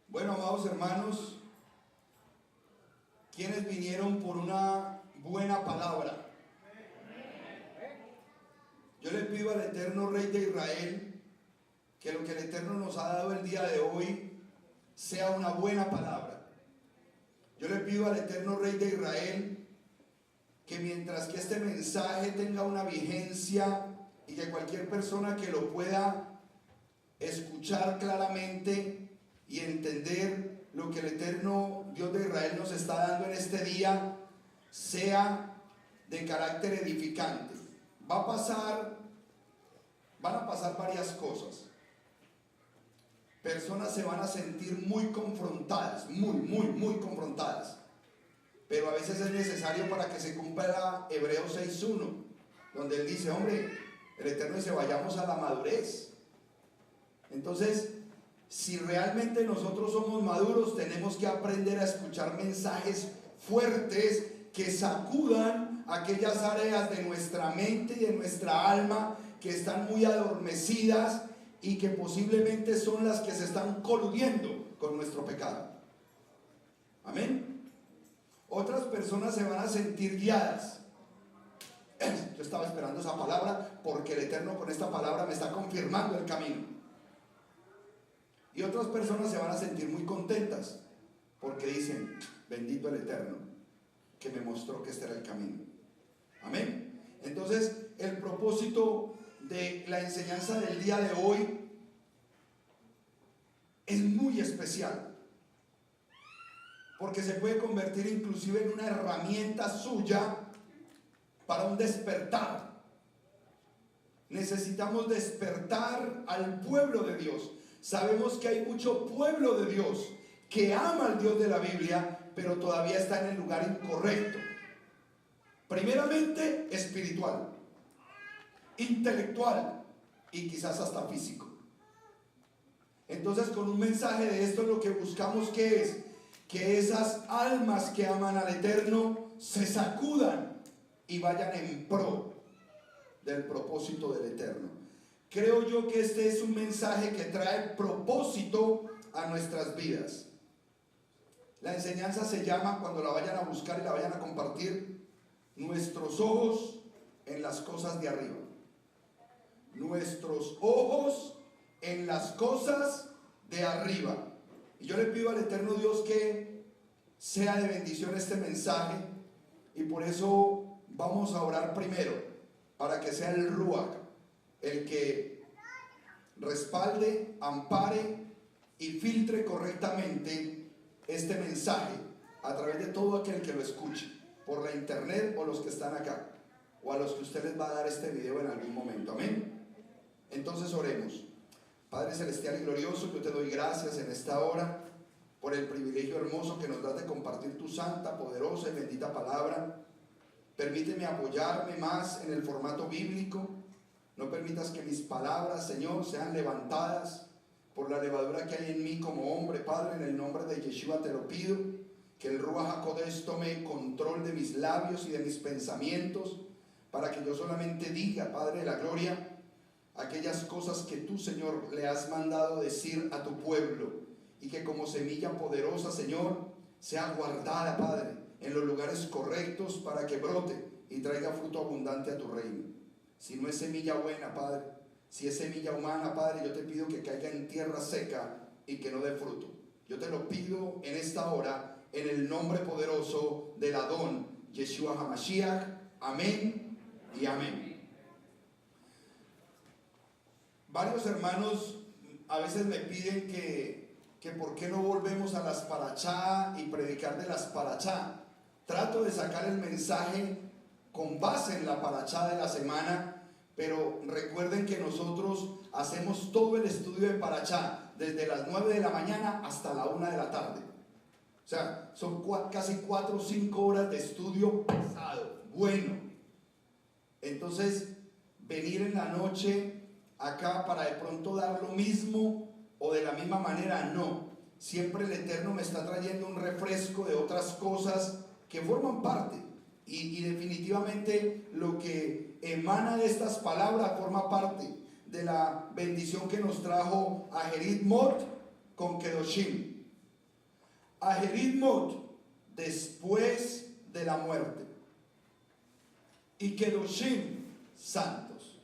Bueno, amados hermanos, ¿quiénes vinieron por una buena palabra? Yo le pido al eterno Rey de Israel que lo que el Eterno nos ha dado el día de hoy sea una buena palabra. Yo le pido al eterno Rey de Israel que mientras que este mensaje tenga una vigencia y que cualquier persona que lo pueda escuchar claramente y entender lo que el eterno Dios de Israel nos está dando en este día, sea de carácter edificante. Van a pasar varias cosas. Personas se van a sentir muy confrontadas, muy confrontadas. Pero a veces es necesario para que se cumpla Hebreos 6:1, donde él dice, hombre, el Eterno dice, vayamos a la madurez. Entonces, si realmente nosotros somos maduros, tenemos que aprender a escuchar mensajes fuertes que sacudan aquellas áreas de nuestra mente y de nuestra alma que están muy adormecidas y que posiblemente son las que se están coludiendo con nuestro pecado. Amén. Otras personas se van a sentir guiadas. Yo estaba esperando esa palabra porque el Eterno con esta palabra me está confirmando el camino. Y otras personas se van a sentir muy contentas porque dicen, bendito el Eterno que me mostró que este era el camino. Amén. Entonces, el propósito de la enseñanza del día de hoy es muy especial, porque se puede convertir inclusive en una herramienta suya para un despertar. Necesitamos despertar al pueblo de Dios. Sabemos que hay mucho pueblo de Dios que ama al Dios de la Biblia, pero todavía está en el lugar incorrecto. Primeramente espiritual, intelectual y quizás hasta físico. Entonces, con un mensaje de esto lo que buscamos que es que esas almas que aman al Eterno se sacudan y vayan en pro del propósito del Eterno. Creo yo que este es un mensaje que trae propósito a nuestras vidas. La enseñanza se llama, cuando la vayan a buscar y la vayan a compartir, nuestros ojos en las cosas de arriba. Nuestros ojos en las cosas de arriba. Y yo le pido al eterno Dios que sea de bendición este mensaje, y por eso vamos a orar primero para que sea el Ruach el que respalde, ampare y filtre correctamente este mensaje a través de todo aquel que lo escuche por la internet o los que están acá o a los que usted les va a dar este video en algún momento. Amén. Entonces oremos. Padre celestial y glorioso, yo te doy gracias en esta hora por el privilegio hermoso que nos das de compartir tu santa, poderosa y bendita palabra. Permíteme apoyarme más en el formato bíblico. No permitas que mis palabras, Señor, sean levantadas por la levadura que hay en mí como hombre. Padre, en el nombre de Yeshua te lo pido, que el Ruach HaKodesh tome control de mis labios y de mis pensamientos, para que yo solamente diga, Padre de la gloria, aquellas cosas que tú, Señor, le has mandado decir a tu pueblo, y que como semilla poderosa, Señor, sea guardada, Padre, en los lugares correctos para que brote y traiga fruto abundante a tu reino. Si no es semilla buena, Padre, si es semilla humana, Padre, yo te pido que caiga en tierra seca y que no dé fruto. Yo te lo pido en esta hora, en el nombre poderoso del Adón Yeshua HaMashiach. Amén y amén. Varios hermanos a veces me piden que por qué no volvemos a las parachá y predicar de las parachá. Trato de sacar el mensaje con base en la parachá de la semana, pero recuerden que nosotros hacemos todo el estudio de parachá desde las 9 de la mañana hasta la 1 de la tarde. O sea, son casi 4 o 5 horas de estudio pesado, bueno. Entonces, venir en la noche acá para de pronto dar lo mismo o de la misma manera, no. Siempre el Eterno me está trayendo un refresco de otras cosas que forman parte. Y definitivamente lo que emana de estas palabras forma parte de la bendición que nos trajo Ajerit Mot con Kedoshim. Ajerit Mot, después de la muerte. Y Kedoshim, santos.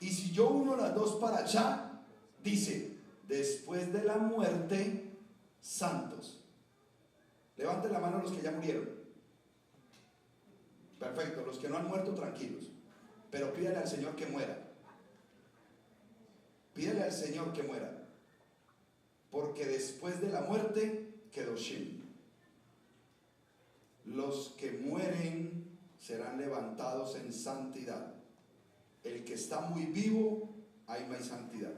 Y si yo uno las dos para allá, dice, después de la muerte, santos. Levanten la mano los que ya murieron. Perfecto, los que no han muerto, tranquilos. Pero pídale al Señor que muera. Pídale al Señor que muera. Porque después de la muerte, Kedoshim. Los que mueren serán levantados en santidad. El que está muy vivo, hay más santidad.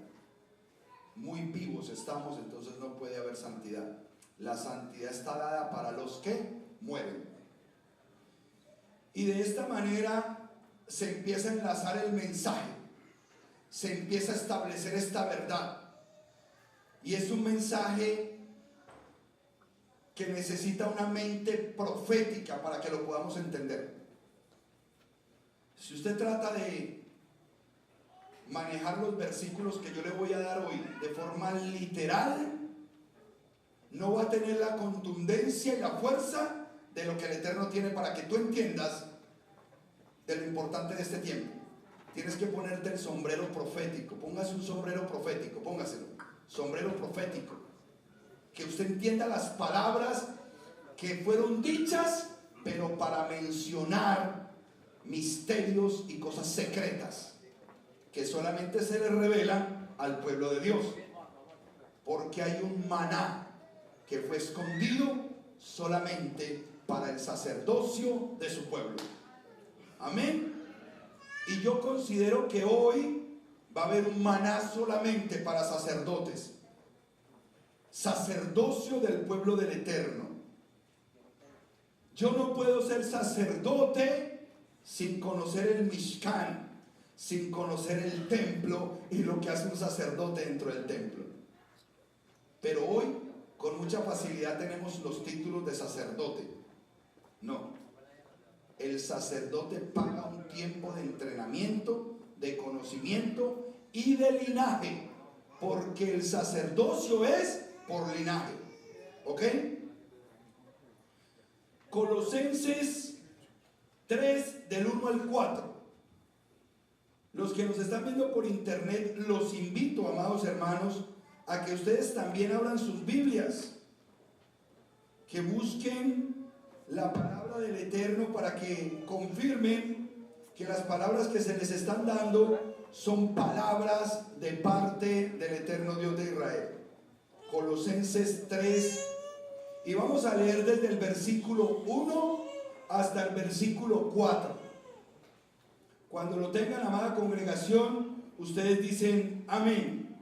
Muy vivos estamos, entonces no puede haber santidad. La santidad está dada para los que mueren. Y de esta manera se empieza a enlazar el mensaje. Se empieza a establecer esta verdad. Y es un mensaje que necesita una mente profética para que lo podamos entender. Si usted trata de manejar los versículos que yo le voy a dar hoy de forma literal, no va a tener la contundencia y la fuerza de lo que el Eterno tiene para que tú entiendas de lo importante de este tiempo. Tienes que ponerte el sombrero profético. Póngase un sombrero profético, póngaselo. Sombrero profético. Que usted entienda las palabras que fueron dichas, pero para mencionar misterios y cosas secretas que solamente se le revelan al pueblo de Dios. Porque hay un maná que fue escondido solamente para el sacerdocio de su pueblo. Amén. Y yo considero que hoy va a haber un maná solamente para sacerdotes. Sacerdocio del pueblo del Eterno. Yo no puedo ser sacerdote sin conocer el Mishkan, sin conocer el templo y lo que hace un sacerdote dentro del templo. Pero hoy, con mucha facilidad tenemos los títulos de sacerdote. No. El sacerdote paga un tiempo de entrenamiento, de conocimiento y de linaje, porque el sacerdocio es por linaje. ¿Ok? Colosenses 3 del 1 al 4. Los que nos están viendo por internet, los invito, amados hermanos, a que ustedes también abran sus Biblias, que busquen la palabra del Eterno para que confirmen que las palabras que se les están dando son palabras de parte del Eterno Dios de Israel. Colosenses 3, y vamos a leer desde el versículo 1 hasta el versículo 4. Cuando lo tengan, amada congregación, ustedes dicen amén.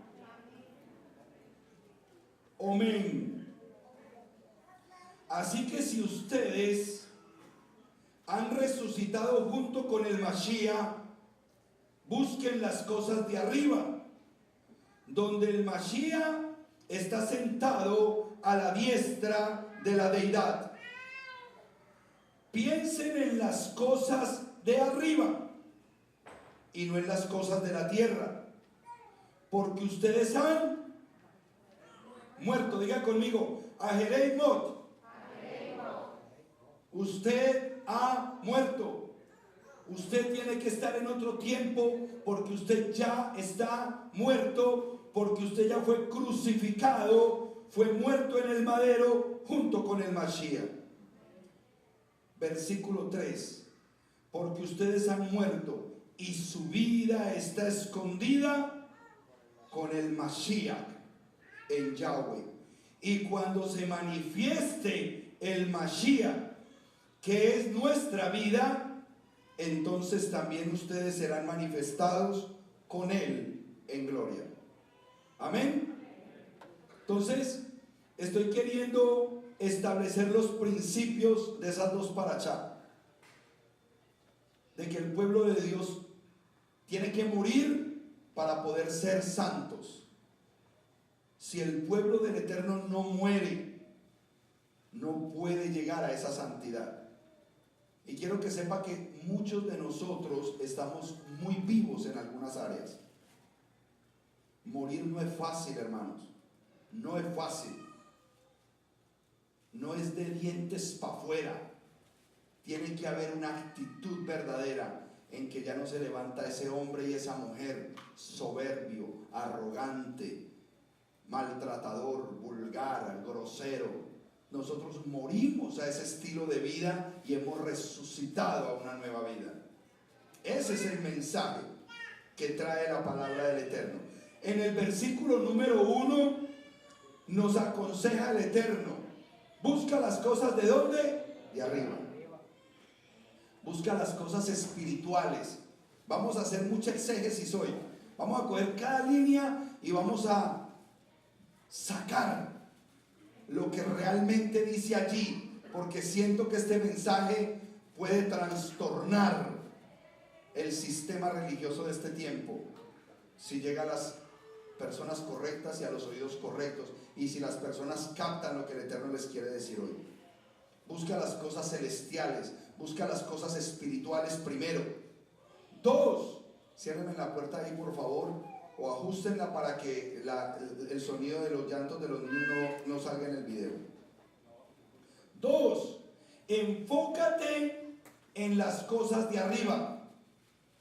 Amén. Así que si ustedes han resucitado junto con el Mashiach, busquen las cosas de arriba, donde el Mashiach está sentado a la diestra de la deidad. Piensen en las cosas de arriba y no en las cosas de la tierra, porque ustedes han muerto. Diga conmigo, Ajerei Mot. Usted ha muerto. Usted tiene que estar en otro tiempo, porque usted ya está muerto, porque usted ya fue crucificado, fue muerto en el madero junto con el Mashiach. Versículo 3. Porque ustedes han muerto y su vida está escondida con el Mashiach en Yahweh. Y cuando se manifieste el Mashiach, que es nuestra vida, entonces también ustedes serán manifestados con Él en gloria. Amén. Entonces, estoy queriendo establecer los principios de esas dos parashá. De que el pueblo de Dios tiene que morir para poder ser santos. Si el pueblo del Eterno no muere, no puede llegar a esa santidad. Y quiero que sepa que muchos de nosotros estamos muy vivos en algunas áreas. Morir no es fácil, hermanos. No es fácil. no es de dientes para afuera. Tiene que haber una actitud verdadera en que ya no se levanta ese hombre y esa mujer soberbio, arrogante, maltratador, vulgar, grosero. Nosotros morimos a ese estilo de vida y hemos resucitado a una nueva vida. Ese es el mensaje que trae la palabra del Eterno. En el versículo número 1 nos aconseja el Eterno: busca las cosas ¿de dónde? De arriba. Busca las cosas espirituales. Vamos a hacer mucha exégesis hoy. Vamos a coger cada línea y vamos a sacar lo que realmente dice allí, porque siento que este mensaje puede trastornar el sistema religioso de este tiempo si llega a las personas correctas y a los oídos correctos, y si las personas captan lo que el Eterno les quiere decir hoy. Busca las cosas celestiales, busca las cosas espirituales primero. 2, ciérrenme la puerta ahí por favor, o ajustenla para que el sonido de los llantos de los niños no salga en el video. 2, enfócate en las cosas de arriba.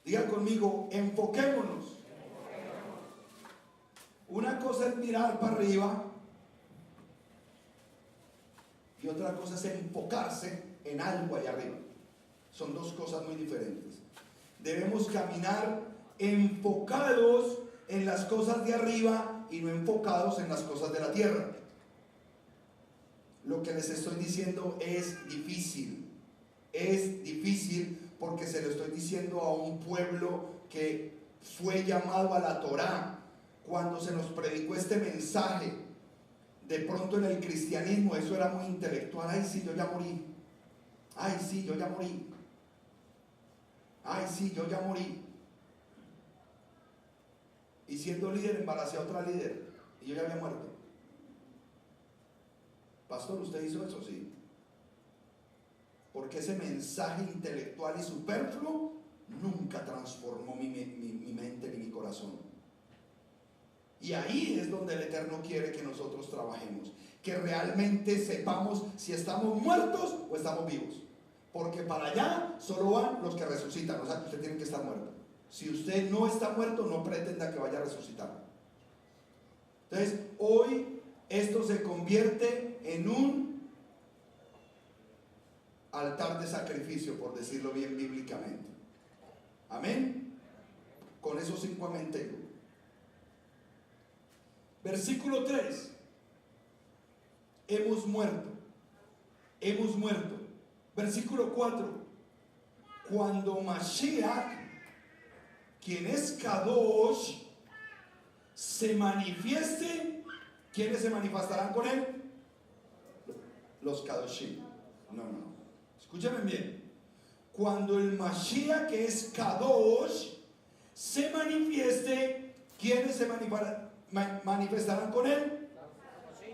Diga conmigo, enfoquémonos. Una cosa es mirar para arriba y otra cosa es enfocarse en algo allá arriba. Son dos cosas muy diferentes. Debemos caminar enfocados en las cosas de arriba y no enfocados en las cosas de la tierra. Lo que les estoy diciendo es difícil. Es difícil porque se lo estoy diciendo a un pueblo que fue llamado a la Torá. Cuando se nos predicó este mensaje, de pronto en el cristianismo eso era muy intelectual. Ay, sí, yo ya morí. Ay, sí, yo ya morí. Ay, sí, yo ya morí. Y siendo líder embaracé a otra líder y yo ya había muerto. Pastor, ¿usted hizo eso? Sí. Porque ese mensaje intelectual y superfluo nunca transformó mi mente ni mi corazón. Y ahí es donde el Eterno quiere que nosotros trabajemos, que realmente sepamos si estamos muertos o estamos vivos, porque para allá solo van los que resucitan. O sea que usted tiene que estar muerto. Si usted no está muerto, no pretenda que vaya a resucitar. Entonces hoy esto se convierte en un altar de sacrificio, por decirlo bien bíblicamente. Amén. Con esos 5 amén tengo. Versículo 3. Hemos muerto. Hemos muerto. Versículo 4. Cuando Mashiach, quien es Kadosh, se manifieste, ¿quiénes se manifestarán con él? Los Kadoshim. No. Escúchame bien. Cuando el Mashiach, que es Kadosh, se manifieste, ¿quiénes se manifestarán con él?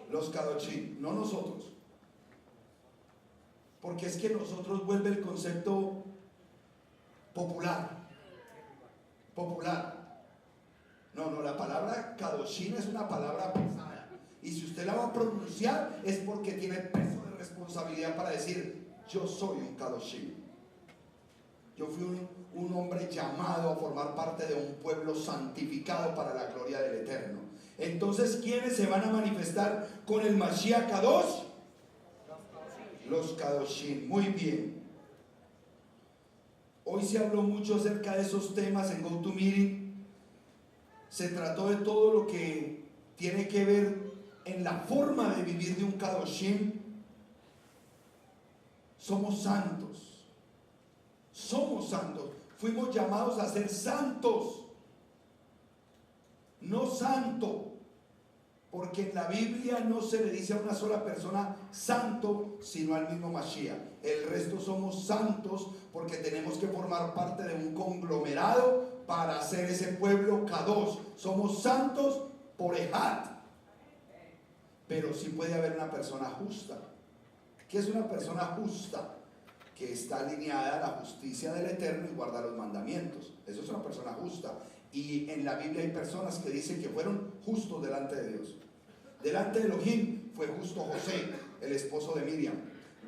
Los Kadoshim, no nosotros. Porque es que nosotros vuelve el concepto popular. No, la palabra Kadoshim es una palabra pesada. Y si usted la va a pronunciar es porque tiene peso de responsabilidad para decir: yo soy un Kadoshim. Yo fui un hombre llamado a formar parte de un pueblo santificado para la gloria del Eterno. Entonces, ¿quiénes se van a manifestar con el Mashiach Kadosh? Los Kadoshim. Muy bien. Hoy se habló mucho acerca de esos temas en GoToMeeting. Se trató de todo lo que tiene que ver en la forma de vivir de un Kadoshim. Somos santos. Somos santos. Fuimos llamados a ser santos. No santo. Porque en la Biblia no se le dice a una sola persona santo, sino al mismo Mashiach. El resto somos santos porque tenemos que formar parte de un conglomerado para hacer ese pueblo Kadosh. Somos santos por Ejat. Pero sí puede haber una persona justa. ¿Qué es una persona justa? Que está alineada a la justicia del Eterno y guarda los mandamientos. Eso es una persona justa. Y en la Biblia hay personas que dicen que fueron justos delante de Dios. Delante de Elohim fue justo José, el esposo de Miriam.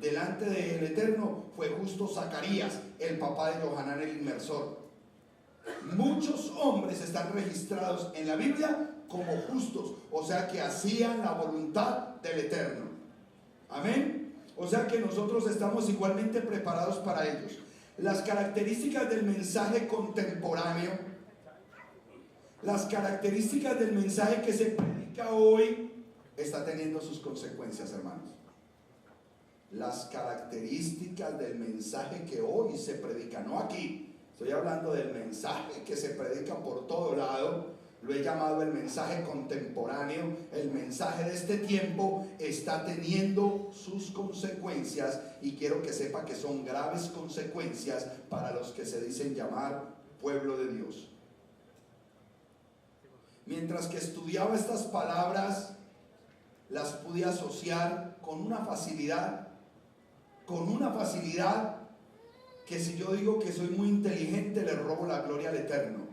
Delante del Eterno fue justo Zacarías, el papá de Johanán el inmersor. Muchos hombres están registrados en la Biblia como justos, o sea que hacían la voluntad del Eterno. Amén. O sea que nosotros estamos igualmente preparados para ellos. Las características del mensaje contemporáneo, las características del mensaje que se predica hoy, está teniendo sus consecuencias, hermanos. Las características del mensaje que hoy se predica, no aquí, estoy hablando del mensaje que se predica por todo lado. Lo he llamado el mensaje contemporáneo. El mensaje de este tiempo está teniendo sus consecuencias, y quiero que sepa que son graves consecuencias para los que se dicen llamar pueblo de Dios. Mientras que estudiaba estas palabras, las pude asociar con una facilidad que si yo digo que soy muy inteligente, le robo la gloria al Eterno.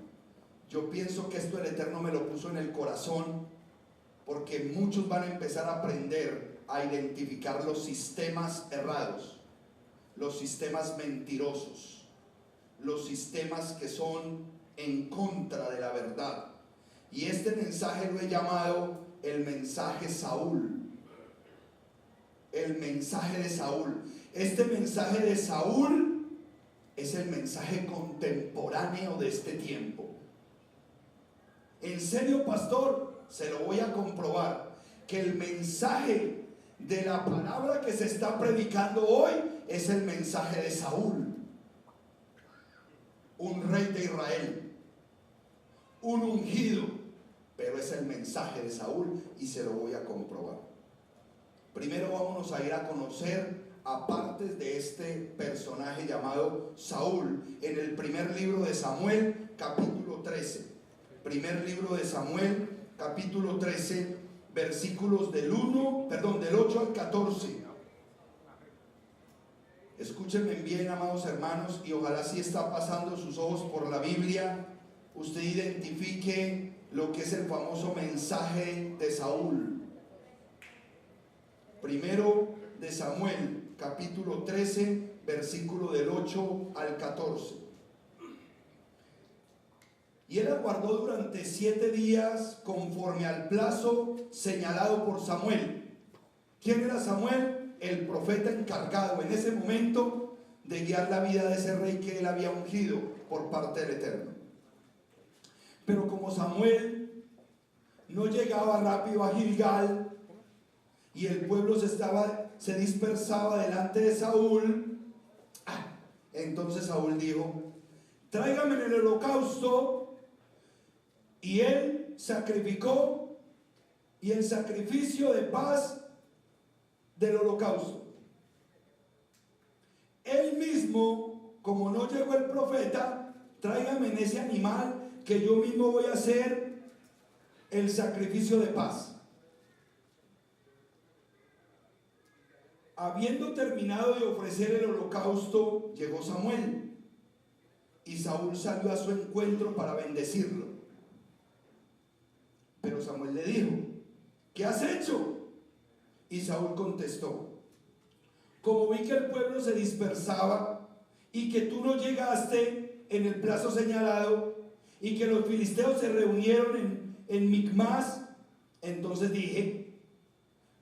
Yo pienso que esto el Eterno me lo puso en el corazón, porque muchos van a empezar a aprender a identificar los sistemas errados, los sistemas mentirosos, los sistemas que son en contra de la verdad. Y este mensaje lo he llamado el mensaje Saúl. El mensaje de Saúl. Este mensaje de Saúl es el mensaje contemporáneo de este tiempo. En serio, pastor, se lo voy a comprobar, que el mensaje de la palabra que se está predicando hoy es el mensaje de Saúl, un rey de Israel, un ungido, pero es el mensaje de Saúl, y se lo voy a comprobar. Primero vámonos a ir a conocer a partes de este personaje llamado Saúl en el primer libro de Samuel, capítulo 13. Primer libro de Samuel, capítulo 13, versículos del 8 al 14. Escúchenme bien, amados hermanos, y ojalá, si está pasando sus ojos por la Biblia, usted identifique lo que es el famoso mensaje de Saúl. Primero de Samuel, capítulo 13, versículo del 8 al 14. Y él aguardó durante 7 días conforme al plazo señalado por Samuel. ¿Quién era Samuel? El profeta encargado en ese momento de guiar la vida de ese rey que él había ungido por parte del Eterno. Pero como Samuel no llegaba rápido a Gilgal y el pueblo se dispersaba delante de Saúl, entonces Saúl dijo: tráigame en el holocausto. Y él sacrificó, y el sacrificio de paz del holocausto. Él mismo, como no llegó el profeta, tráigame en ese animal, que yo mismo voy a hacer el sacrificio de paz. Habiendo terminado de ofrecer el holocausto, llegó Samuel, y Saúl salió a su encuentro para bendecirlo. Pero Samuel le dijo: ¿qué has hecho? Y Saúl contestó: como vi que el pueblo se dispersaba y que tú no llegaste en el plazo señalado, y que los filisteos se reunieron en Micmas, entonces dije: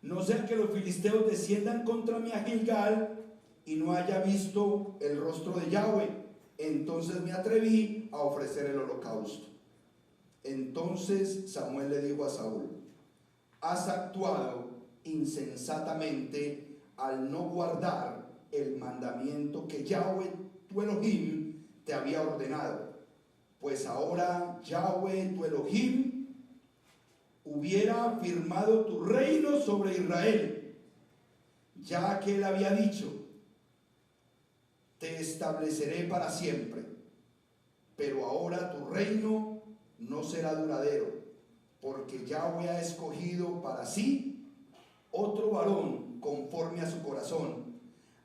no sea que los filisteos desciendan contra mí a Gilgal y no haya visto el rostro de Yahweh. Entonces me atreví a ofrecer el holocausto. Entonces Samuel le dijo a Saúl: has actuado insensatamente al no guardar el mandamiento que Yahweh tu Elohim te había ordenado, pues ahora Yahweh tu Elohim hubiera firmado tu reino sobre Israel, ya que él había dicho: te estableceré para siempre. Pero ahora tu reino no será duradero, porque Yahweh ha escogido para sí otro varón conforme a su corazón,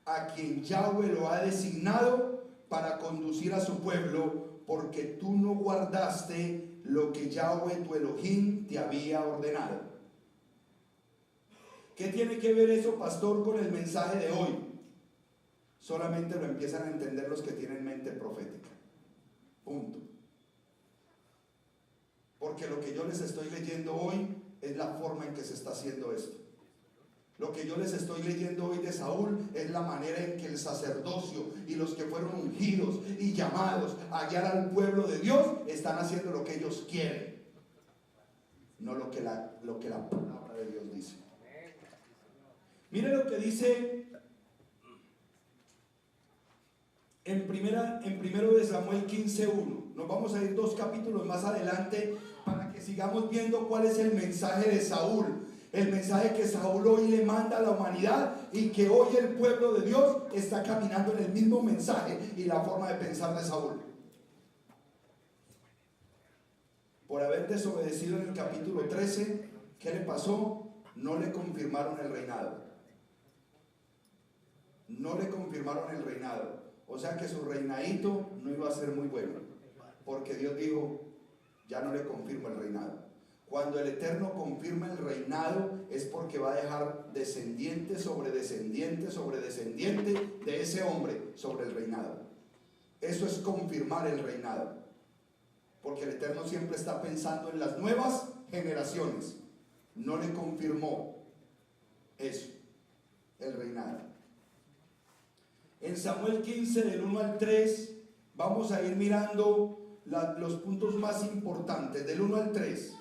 a quien Yahweh lo ha designado para conducir a su pueblo, porque tú no guardaste lo que Yahweh tu Elohim te había ordenado. ¿Qué tiene que ver eso, pastor, con el mensaje de hoy? Solamente lo empiezan a entender los que tienen mente profética. Punto. Porque lo que yo les estoy leyendo hoy es la forma en que se está haciendo esto. Lo que yo les estoy leyendo hoy de Saúl es la manera en que el sacerdocio y los que fueron ungidos y llamados a guiar al pueblo de Dios están haciendo lo que ellos quieren, no lo que la palabra de Dios dice. Mire lo que dice en primero de Samuel 15:1. Nos vamos a ir 2 capítulos más adelante para que sigamos viendo cuál es el mensaje de Saúl. El mensaje que Saúl hoy le manda a la humanidad y que hoy el pueblo de Dios está caminando en el mismo mensaje y la forma de pensar de Saúl. Por haber desobedecido en el capítulo 13, ¿qué le pasó? No le confirmaron el reinado. No le confirmaron el reinado. O sea que su reinadito no iba a ser muy bueno, porque Dios dijo, ya no le confirmo el reinado. Cuando el Eterno confirma el reinado es porque va a dejar descendiente sobre descendiente sobre descendiente de ese hombre sobre el reinado. Eso es confirmar el reinado, porque el Eterno siempre está pensando en las nuevas generaciones. No le confirmó eso, el reinado. En Samuel 15 del 1 al 3 vamos a ir mirando los puntos más importantes, del 1 al 3.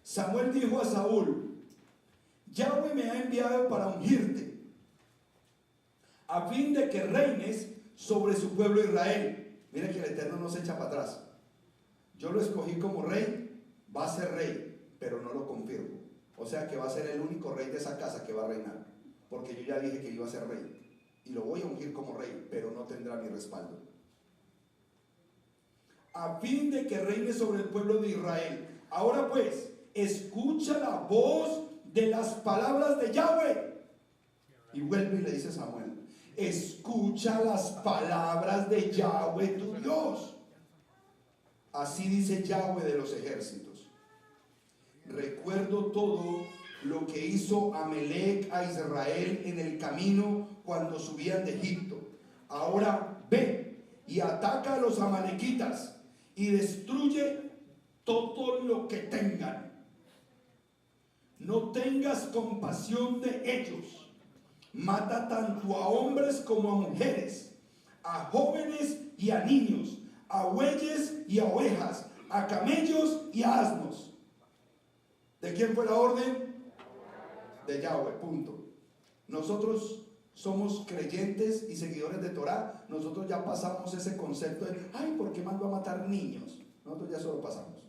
Samuel dijo a Saúl, Yahweh me ha enviado para ungirte, a fin de que reines sobre su pueblo Israel. Mire que el Eterno no se echa para atrás. Yo lo escogí como rey, va a ser rey, pero no lo confirmo. O sea que va a ser el único rey de esa casa que va a reinar, porque yo ya dije que iba a ser rey, y lo voy a ungir como rey, pero no tendrá mi respaldo. A fin de que reine sobre el pueblo de Israel. Ahora pues, escucha la voz de las palabras de Yahweh. Y vuelve y le dice a Samuel, escucha las palabras de Yahweh tu Dios. Así dice Yahweh de los ejércitos. Recuerdo todo lo que hizo Amalec a Israel en el camino cuando subían de Egipto. Ahora ve y ataca a los amalequitas y destruye todo lo que tengan. No tengas compasión de ellos. Mata tanto a hombres como a mujeres, a jóvenes y a niños, a bueyes y a ovejas, a camellos y a asnos. ¿De quién fue la orden? De Yahweh, punto. Nosotros somos creyentes y seguidores de Torah. Nosotros ya pasamos ese concepto de, ay, ¿por qué mandó a matar niños? Nosotros ya solo pasamos.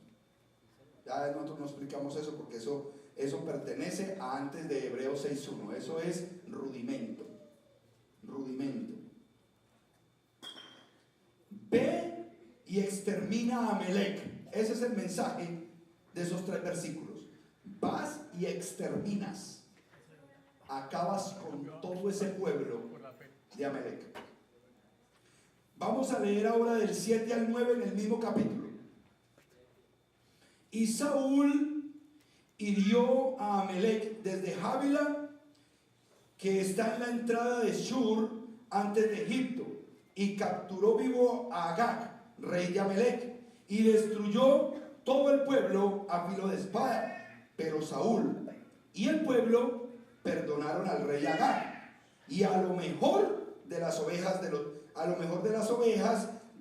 Ya nosotros no explicamos eso porque eso pertenece a antes de Hebreos 6.1. Eso es rudimento. Rudimento. Ve y extermina a Amalec. Ese es el mensaje de esos 3 versículos. Vas y exterminas. Acabas con todo ese pueblo de Amalec. Vamos a leer ahora del 7 al 9 en el mismo capítulo. Y Saúl hirió a Amalec desde Javila, que está en la entrada de Shur, antes de Egipto, y capturó vivo a Agag, rey de Amalec, y destruyó todo el pueblo a filo de espada. Pero Saúl y el pueblo perdonaron al rey Agag, y a lo mejor de las ovejas, de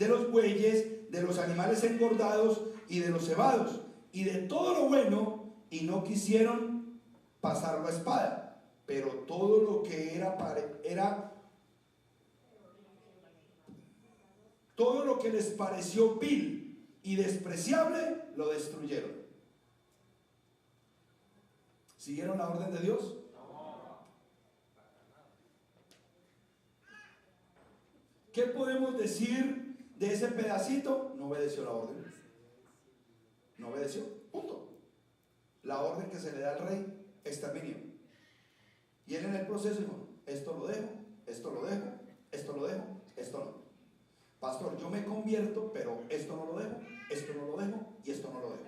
los bueyes, de los animales engordados y de los cebados, y de todo lo bueno, y no quisieron pasarlo a espada. Pero todo lo que todo lo que les pareció vil y despreciable, lo destruyeron. ¿Siguieron la orden de Dios? ¿Qué podemos decir de ese pedacito? No obedeció la orden. No obedeció, punto. La orden que se le da al rey, exterminio. Y él en el proceso dijo, esto lo dejo, esto lo dejo, esto lo dejo, esto no. Pastor, yo me convierto, pero esto no lo dejo, esto no lo dejo y esto no lo dejo.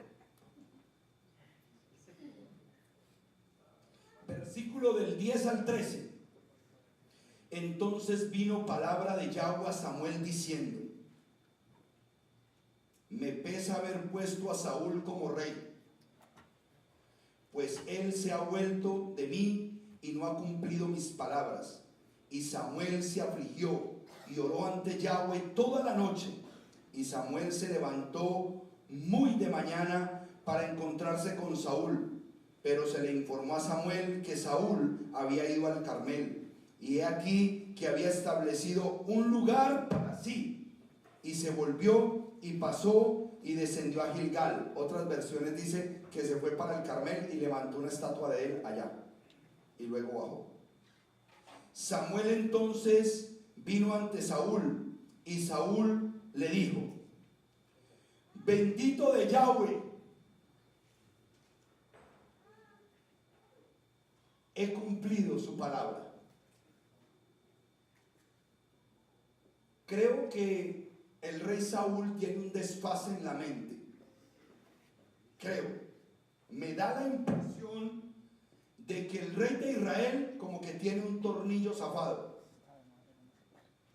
Versículo versículo del 10 al 13. Entonces vino palabra de Yahweh a Samuel diciendo: me pesa haber puesto a Saúl como rey, pues él se ha vuelto de mí y no ha cumplido mis palabras. Y Samuel se afligió y oró ante Yahweh toda la noche. Y Samuel se levantó muy de mañana para encontrarse con Saúl, pero se le informó a Samuel que Saúl había ido al Carmel, y he aquí que había establecido un lugar para sí, y se volvió y pasó y descendió a Gilgal. Otras versiones dicen que se fue para el Carmel y levantó una estatua de él allá, y luego bajó. Samuel entonces vino ante Saúl, y Saúl le dijo: bendito de Yahweh, he cumplido su palabra. Creo que el rey Saúl tiene un desfase en la mente. Me da la impresión de que el rey de Israel como que tiene un tornillo zafado.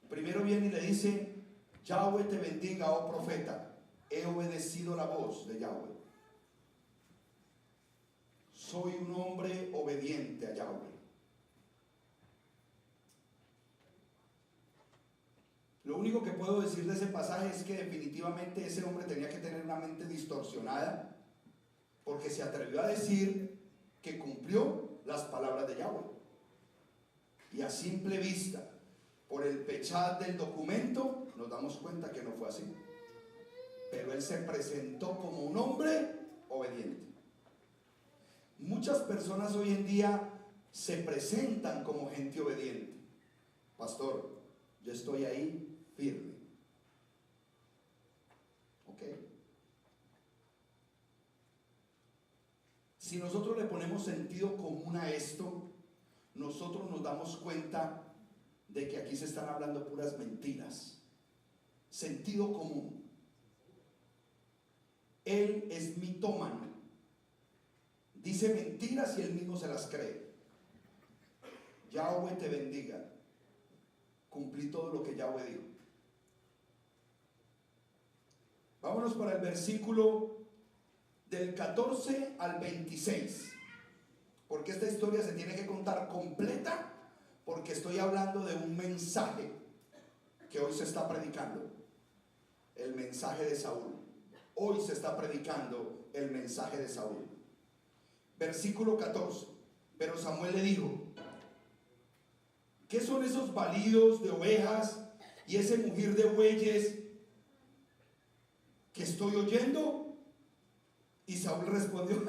Primero viene y le dice: Yahweh te bendiga, oh profeta, he obedecido la voz de Yahweh. Soy un hombre obediente a Yahweh. Lo único que puedo decir de ese pasaje es que definitivamente ese hombre tenía que tener una mente distorsionada, porque se atrevió a decir que cumplió las palabras de Yahweh. Y a simple vista, por el pechat del documento, nos damos cuenta que no fue así. Pero él se presentó como un hombre obediente. Muchas personas hoy en día se presentan como gente obediente. Pastor, yo estoy ahí firme. ¿Ok? Si nosotros le ponemos sentido común a esto, nosotros nos damos cuenta de que aquí se están hablando puras mentiras. Sentido común. Él es mitómano. Dice mentiras y él mismo se las cree. Yahweh te bendiga. Cumplí todo lo que Yahweh dijo. Vámonos para el versículo del 14 al 26, porque esta historia se tiene que contar completa, porque estoy hablando de un mensaje que hoy se está predicando, el mensaje de Saúl. Hoy se está predicando el mensaje de Saúl. Versículo 14. Pero Samuel le dijo: ¿qué son esos balidos de ovejas y ese mugir de bueyes que estoy oyendo? Y Saúl respondió: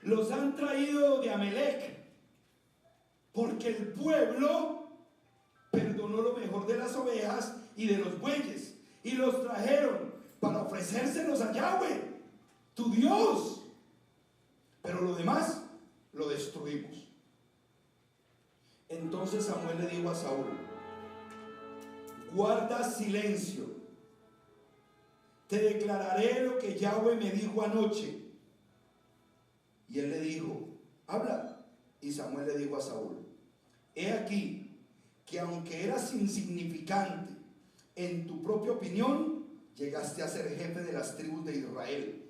los han traído de Amelec, porque el pueblo perdonó lo mejor de las ovejas y de los bueyes, y los trajeron para ofrecérselos a Yahweh, tu Dios, pero lo demás lo destruimos. Entonces Samuel le dijo a Saúl: guarda silencio, te declararé lo que Yahweh me dijo anoche. Y él le dijo: habla. Y Samuel le dijo a Saúl: he aquí que aunque eras insignificante en tu propia opinión, llegaste a ser jefe de las tribus de Israel,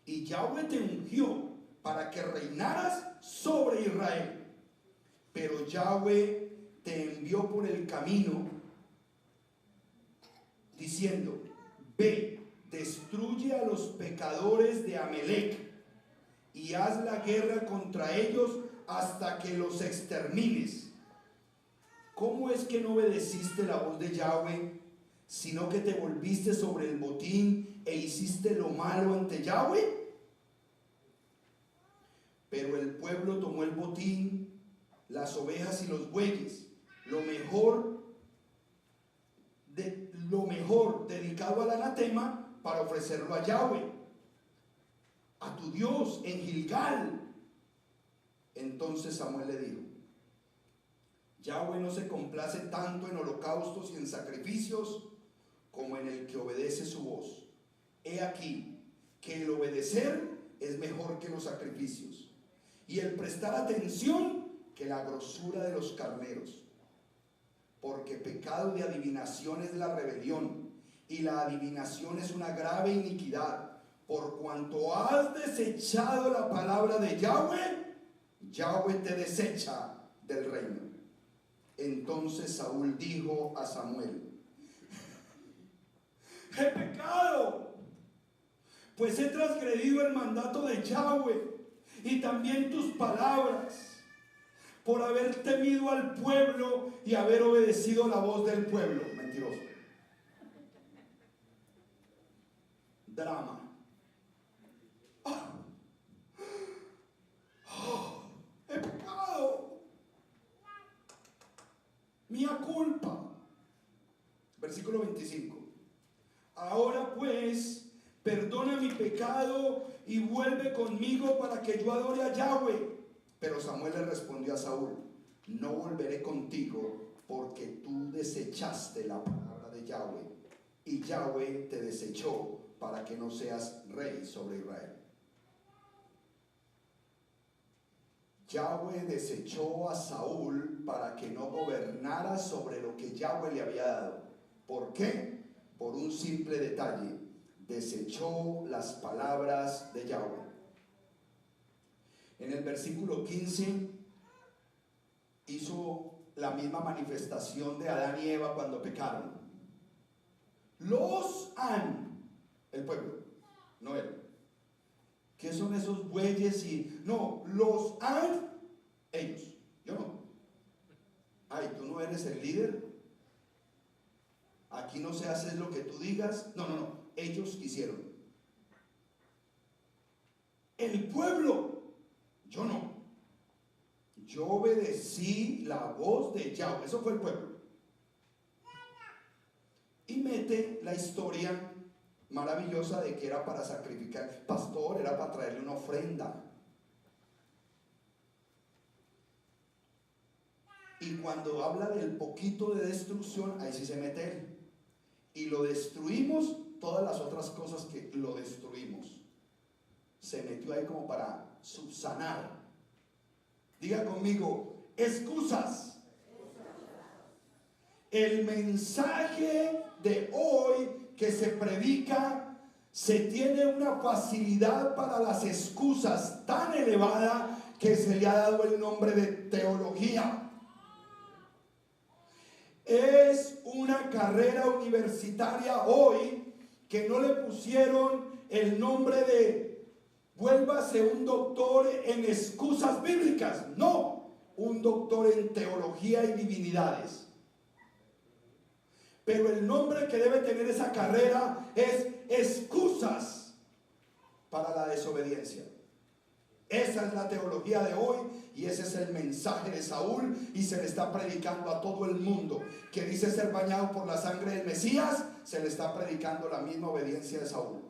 y Yahweh te ungió para que reinaras sobre Israel. Pero Yahweh te envió por el camino diciendo: ve, destruye a los pecadores de Amelec y haz la guerra contra ellos hasta que los extermines. ¿Cómo es que no obedeciste la voz de Yahweh, sino que te volviste sobre el botín e hiciste lo malo ante Yahweh? Pero el pueblo tomó el botín, las ovejas y los bueyes, lo mejor dedicado al anatema, para ofrecerlo a Yahweh, a tu Dios, en Gilgal. Entonces Samuel le dijo: Yahweh no se complace tanto en holocaustos y en sacrificios como en el que obedece su voz. He aquí que el obedecer es mejor que los sacrificios, y el prestar atención que la grosura de los carneros. Porque pecado de adivinación es la rebelión, y la adivinación es una grave iniquidad. Por cuanto has desechado la palabra de Yahweh, Yahweh te desecha del reino. Entonces Saúl dijo a Samuel: he pecado, pues he transgredido el mandato de Yahweh y también tus palabras, por haber temido al pueblo y haber obedecido la voz del pueblo. Mentiroso. Drama. He pecado. Mía culpa. Versículo 25. Ahora pues, perdona mi pecado y vuelve conmigo para que yo adore a Yahweh. Pero Samuel le respondió a Saúl: no volveré contigo, porque tú desechaste la palabra de Yahweh, y Yahweh te desechó para que no seas rey sobre Israel. Yahweh desechó a Saúl para que no gobernara sobre lo que Yahweh le había dado. ¿Por qué? Por un simple detalle: desechó las palabras de Yahweh. En el versículo 15 hizo la misma manifestación de Adán y Eva cuando pecaron. Los han, el pueblo, no él. ¿Qué son esos bueyes? No, los han ellos, yo no. Ay, tú no eres el líder. Aquí no se hace lo que tú digas. No, ellos quisieron. El pueblo, yo no. Yo obedecí la voz de Yahweh. Eso fue el pueblo. Y mete la historia maravillosa de que era para sacrificar. Pastor, era para traerle una ofrenda. Y cuando habla del poquito de destrucción, ahí sí se mete él. Y lo destruimos, todas las otras cosas que lo destruimos. Se metió ahí como para subsanar. Diga conmigo: excusas. El mensaje de hoy que se predica, se tiene una facilidad para las excusas tan elevada que se le ha dado el nombre de teología. Es una carrera universitaria hoy que no le pusieron el nombre de vuélvase un doctor en excusas bíblicas. No, un doctor en teología y divinidades. Pero el nombre que debe tener esa carrera es excusas para la desobediencia. Esa es la teología de hoy y ese es el mensaje de Saúl, y se le está predicando a todo el mundo que dice ser bañado por la sangre del Mesías. Se le está predicando la misma obediencia de Saúl.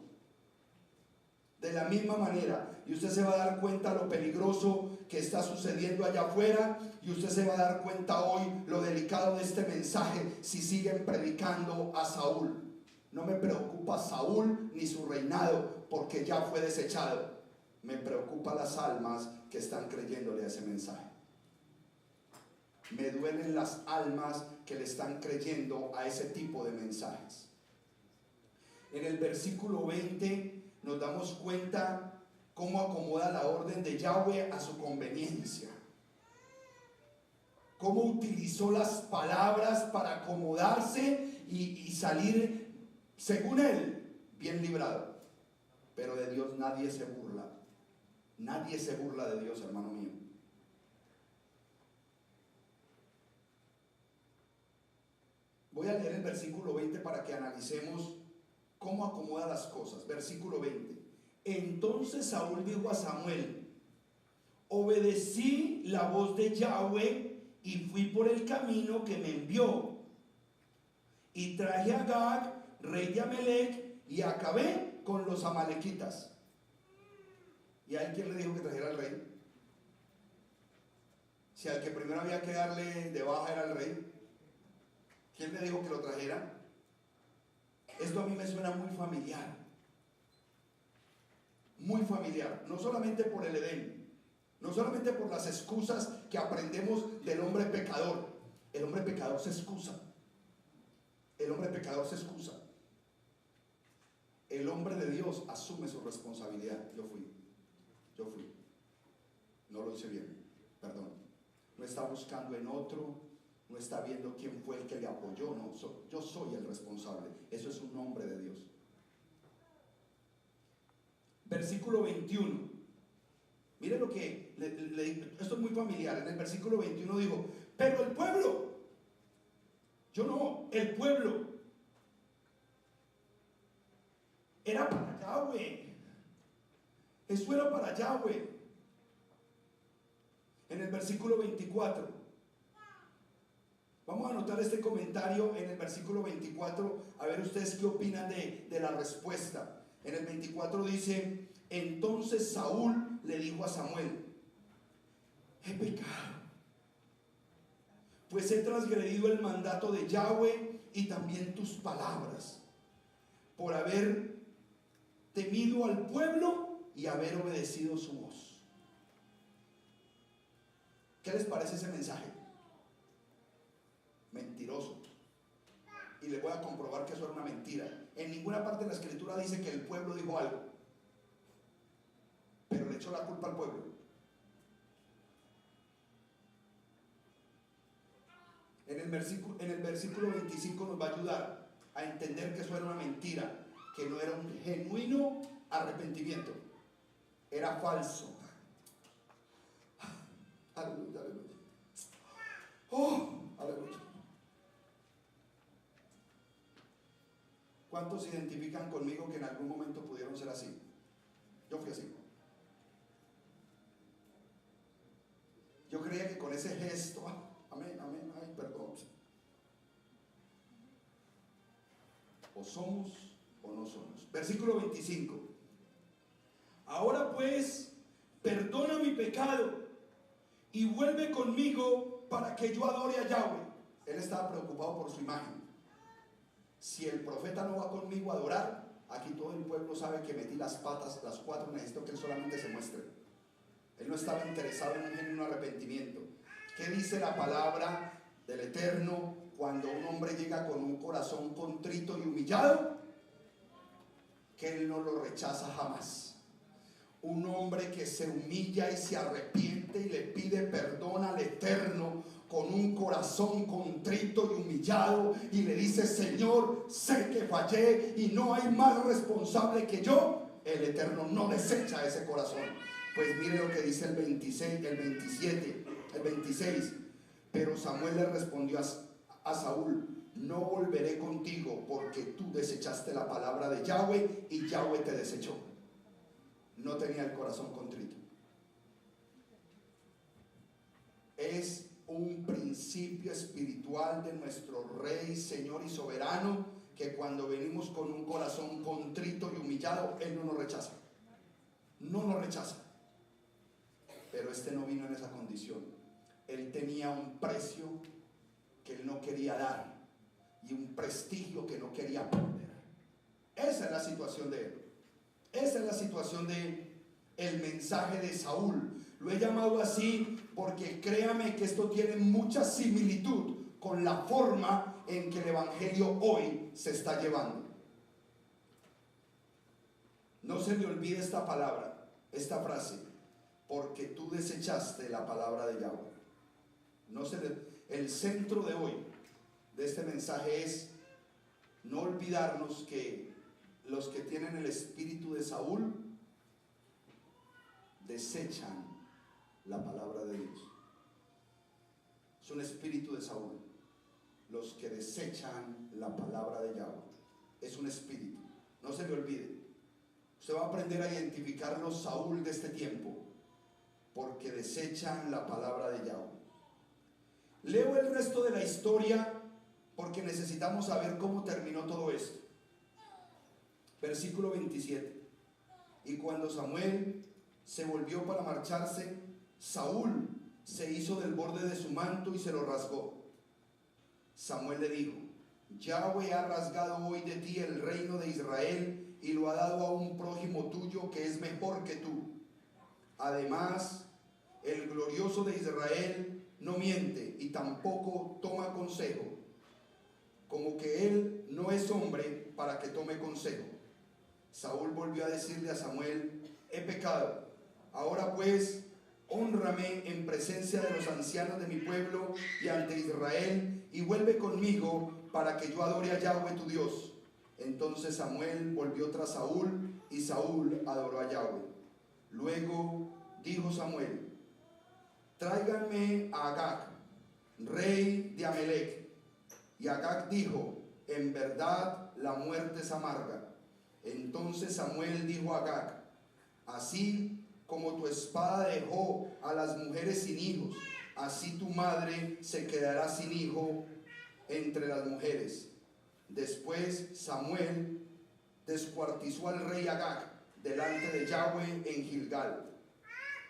De la misma manera, y usted se va a dar cuenta lo peligroso que está sucediendo allá afuera, y usted se va a dar cuenta hoy lo delicado de este mensaje si siguen predicando a Saúl. No me preocupa Saúl ni su reinado, porque ya fue desechado. Me preocupa las almas que están creyéndole a ese mensaje. Me duelen las almas que le están creyendo a ese tipo de mensajes. En el versículo 20 nos damos cuenta cómo acomoda la orden de Yahweh a su conveniencia. Cómo utilizó las palabras para acomodarse y salir, según él, bien librado. Pero de Dios nadie se burla. Nadie se burla de Dios, hermano mío. Voy a leer el versículo 20 para que analicemos cómo acomoda las cosas. Versículo 20. Entonces Saúl dijo a Samuel: obedecí la voz de Yahweh y fui por el camino que me envió, y traje a Agag, rey de Amalec, y acabé con los amalequitas. ¿Y a él quién le dijo que trajera al rey? Si al que primero había que darle de baja era el rey, ¿quién le dijo que lo trajera? Esto a mí me suena muy familiar. Muy familiar. No solamente por el Edén, No solamente por las excusas que aprendemos del hombre pecador. El hombre pecador se excusa. El hombre pecador se excusa. El hombre de Dios asume su responsabilidad. Yo fui. No lo hice bien, perdón. No está buscando en otro, no está viendo quién fue el que le apoyó. No, yo soy el responsable. Eso es un hombre de Dios. Versículo 21. Miren lo que esto es muy familiar. En el versículo 21 dijo: pero el pueblo, yo no, el pueblo era para Yahweh. Eso era para Yahweh. En el versículo 24, vamos a anotar este comentario en el versículo 24, a ver ustedes qué opinan de la respuesta. En el 24 dice: entonces Saúl le dijo a Samuel: he pecado, pues he transgredido el mandato de Yahweh y también tus palabras, por haber temido al pueblo y haber obedecido su voz. ¿Qué les parece ese mensaje? Mentiroso. Y les voy a comprobar que eso era una mentira. En ninguna parte de la escritura dice que el pueblo dijo algo, pero le echó la culpa al pueblo. En el versículo 25 nos va a ayudar a entender que eso era una mentira, que no era un genuino arrepentimiento, era falso. Aleluya, aleluya. Oh, aleluya. ¿Cuántos se identifican conmigo que en algún momento pudieron ser así? Yo fui así. Yo creía que con ese gesto, amén, amén, ay, perdón. O somos o no somos. Versículo 25. Ahora pues, perdona mi pecado y vuelve conmigo para que yo adore a Yahweh. Él estaba preocupado por su imagen. Si el profeta no va conmigo a adorar, aquí todo el pueblo sabe que metí las patas, las cuatro, necesito que él solamente se muestre. Él no estaba interesado en un genuino arrepentimiento. ¿Qué dice la palabra del Eterno cuando un hombre llega con un corazón contrito y humillado? Que él no lo rechaza jamás. Un hombre que se humilla y se arrepiente y le pide perdón al Eterno con un corazón contrito y humillado y le dice: Señor, sé que fallé y no hay más responsable que yo. El Eterno no desecha ese corazón. Pues mire lo que dice el 26, el 27, el 26. Pero Samuel le respondió a Saúl: no volveré contigo porque tú desechaste la palabra de Yahweh y Yahweh te desechó. No tenía el corazón contrito. Es un principio espiritual de nuestro Rey, Señor y Soberano, que cuando venimos con un corazón contrito y humillado, Él no nos rechaza. No nos rechaza. Pero este no vino en esa condición. Él tenía un precio que él no quería dar y un prestigio que no quería perder. Esa es la situación de él. Esa es la situación de el mensaje de Saúl. Lo he llamado así porque créame que esto tiene mucha similitud con la forma en que el evangelio hoy se está llevando. No se le olvide esta palabra, esta frase: porque tú desechaste la palabra de Yahweh. El centro de hoy de este mensaje es no olvidarnos que los que tienen el espíritu de Saúl desechan la palabra de Dios. Es un espíritu de Saúl. Los que desechan la palabra de Yahweh. Es un espíritu. No se le olvide. Usted va a aprender a identificar los Saúl de este tiempo, porque desechan la palabra de Yahweh. Leo el resto de la historia porque necesitamos saber cómo terminó todo esto. Versículo 27. Y cuando Samuel se volvió para marcharse, Saúl se hizo del borde de su manto y se lo rasgó. Samuel le dijo: Yahweh ha rasgado hoy de ti el reino de Israel y lo ha dado a un prójimo tuyo que es mejor que tú. Además, el glorioso de Israel no miente y tampoco toma consejo, como que él no es hombre para que tome consejo. Saúl volvió a decirle a Samuel: he pecado. Ahora pues, hónrame en presencia de los ancianos de mi pueblo y ante Israel, y vuelve conmigo para que yo adore a Yahweh tu Dios. Entonces Samuel volvió tras Saúl, y Saúl adoró a Yahweh. Luego dijo Samuel: tráiganme a Agag, rey de Amalec. Y Agag dijo: en verdad la muerte es amarga. Entonces Samuel dijo a Agag: así como tu espada dejó a las mujeres sin hijos, así tu madre se quedará sin hijo entre las mujeres. Después Samuel descuartizó al rey Agag delante de Yahweh en Gilgal.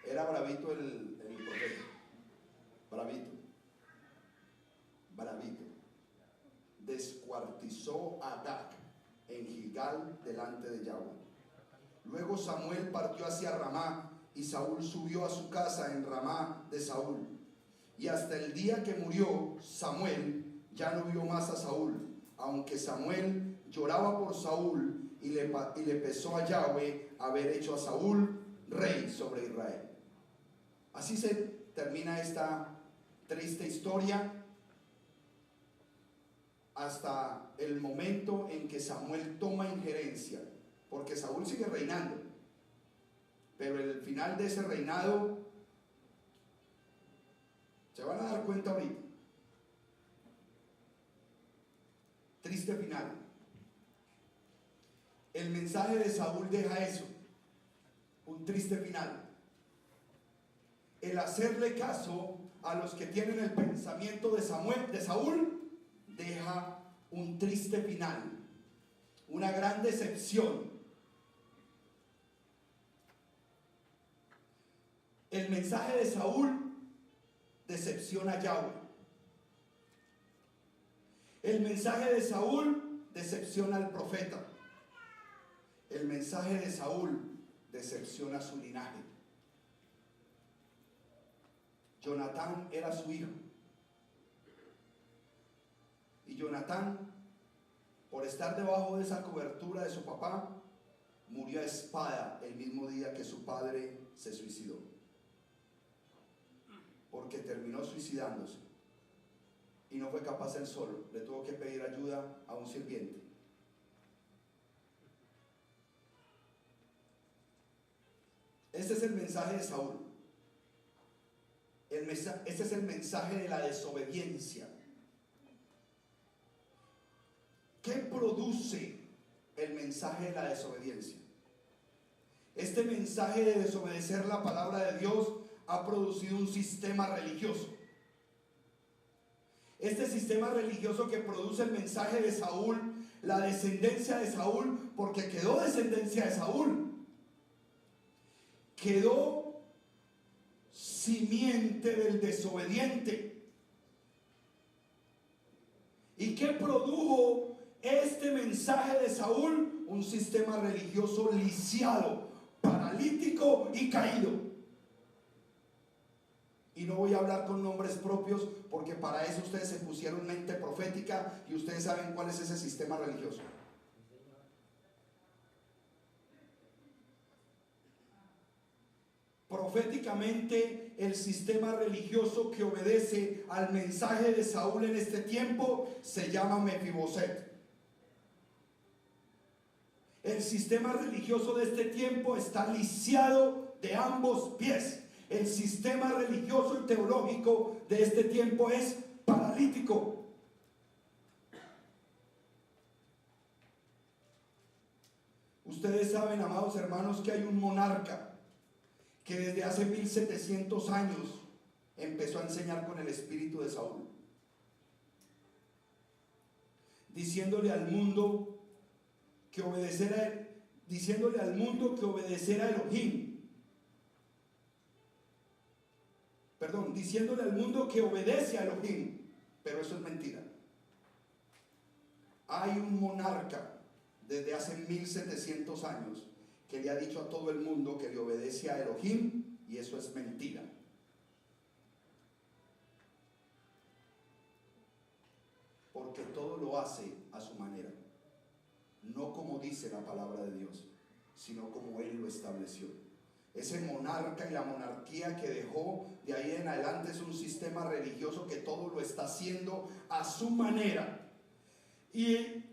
Era bravito el profeta. Bravito. Descuartizó a Agag en Gilgal delante de Yahweh. Luego Samuel partió hacia Ramá, y Saúl subió a su casa en Ramá de Saúl. Y hasta el día que murió Samuel, ya no vio más a Saúl, aunque Samuel lloraba por Saúl y le pesó a Yahweh haber hecho a Saúl rey sobre Israel. Así se termina esta triste historia, hasta el momento en que Samuel toma injerencia, porque Saúl sigue reinando, pero el final de ese reinado se van a dar cuenta ahorita. Triste final. El mensaje de Saúl deja eso, un triste final. El hacerle caso a los que tienen el pensamiento de Saúl deja un triste final, una gran decepción. El mensaje de Saúl decepciona a Yahweh. El mensaje de Saúl decepciona al profeta. El mensaje de Saúl decepciona a su linaje. Jonatán era su hijo. Y Jonatán, por estar debajo de esa cobertura de su papá, murió a espada el mismo día que su padre se suicidó. Porque terminó suicidándose. Y no fue capaz él solo. Le tuvo que pedir ayuda a un sirviente. Este es el mensaje de Saúl. Este es el mensaje de la desobediencia. ¿Qué produce el mensaje de la desobediencia? Este mensaje de desobedecer la palabra de Dios ha producido un sistema religioso. Este sistema religioso que produce el mensaje de Saúl, la descendencia de Saúl, porque quedó descendencia de Saúl, quedó simiente del desobediente. ¿Y qué produjo este mensaje de Saúl? Un sistema religioso lisiado, paralítico y caído. Y no voy a hablar con nombres propios, porque para eso ustedes se pusieron mente profética y ustedes saben cuál es ese sistema religioso. Proféticamente, el sistema religioso que obedece al mensaje de Saúl en este tiempo se llama Mefiboset. El sistema religioso de este tiempo está lisiado de ambos pies. El sistema religioso y teológico de este tiempo es paralítico. Ustedes saben, amados hermanos, que hay un monarca que desde hace 1700 años empezó a enseñar con el espíritu de Saúl, diciéndole al mundo que obedeciera a Elohim. Diciéndole al mundo que obedece a Elohim, pero eso es mentira. Hay un monarca desde hace 1700 años que le ha dicho a todo el mundo que le obedece a Elohim, y eso es mentira. todo lo hace a su manera, no como dice la palabra de Dios, sino como Él lo estableció. Ese monarca y la monarquía que dejó de ahí en adelante es un sistema religioso que todo lo está haciendo a su manera. Ay,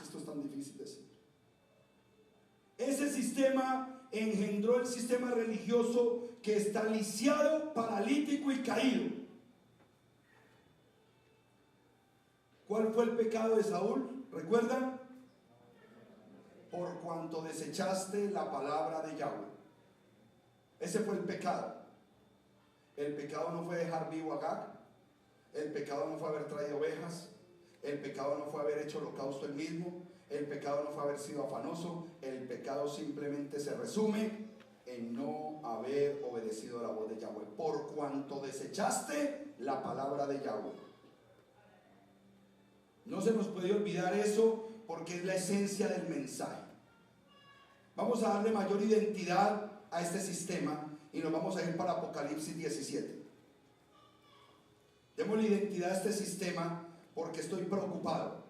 esto es tan difícil de decir. Ese sistema engendró el sistema religioso que está lisiado, paralítico y caído. ¿Cuál fue el pecado de Saúl? ¿Recuerdan? Por cuanto desechaste la palabra de Yahweh. Ese fue el pecado. El pecado no fue dejar vivo a Agag. El pecado no fue haber traído ovejas. El pecado no fue haber hecho holocausto él mismo. El pecado no fue haber sido afanoso. El pecado simplemente se resume en no haber obedecido la voz de Yahweh. Por cuanto desechaste la palabra de Yahweh. No se nos puede olvidar eso, porque es la esencia del mensaje. Vamos a darle mayor identidad a este sistema y nos vamos a ir para Apocalipsis 17. Démosle identidad a este sistema porque estoy preocupado.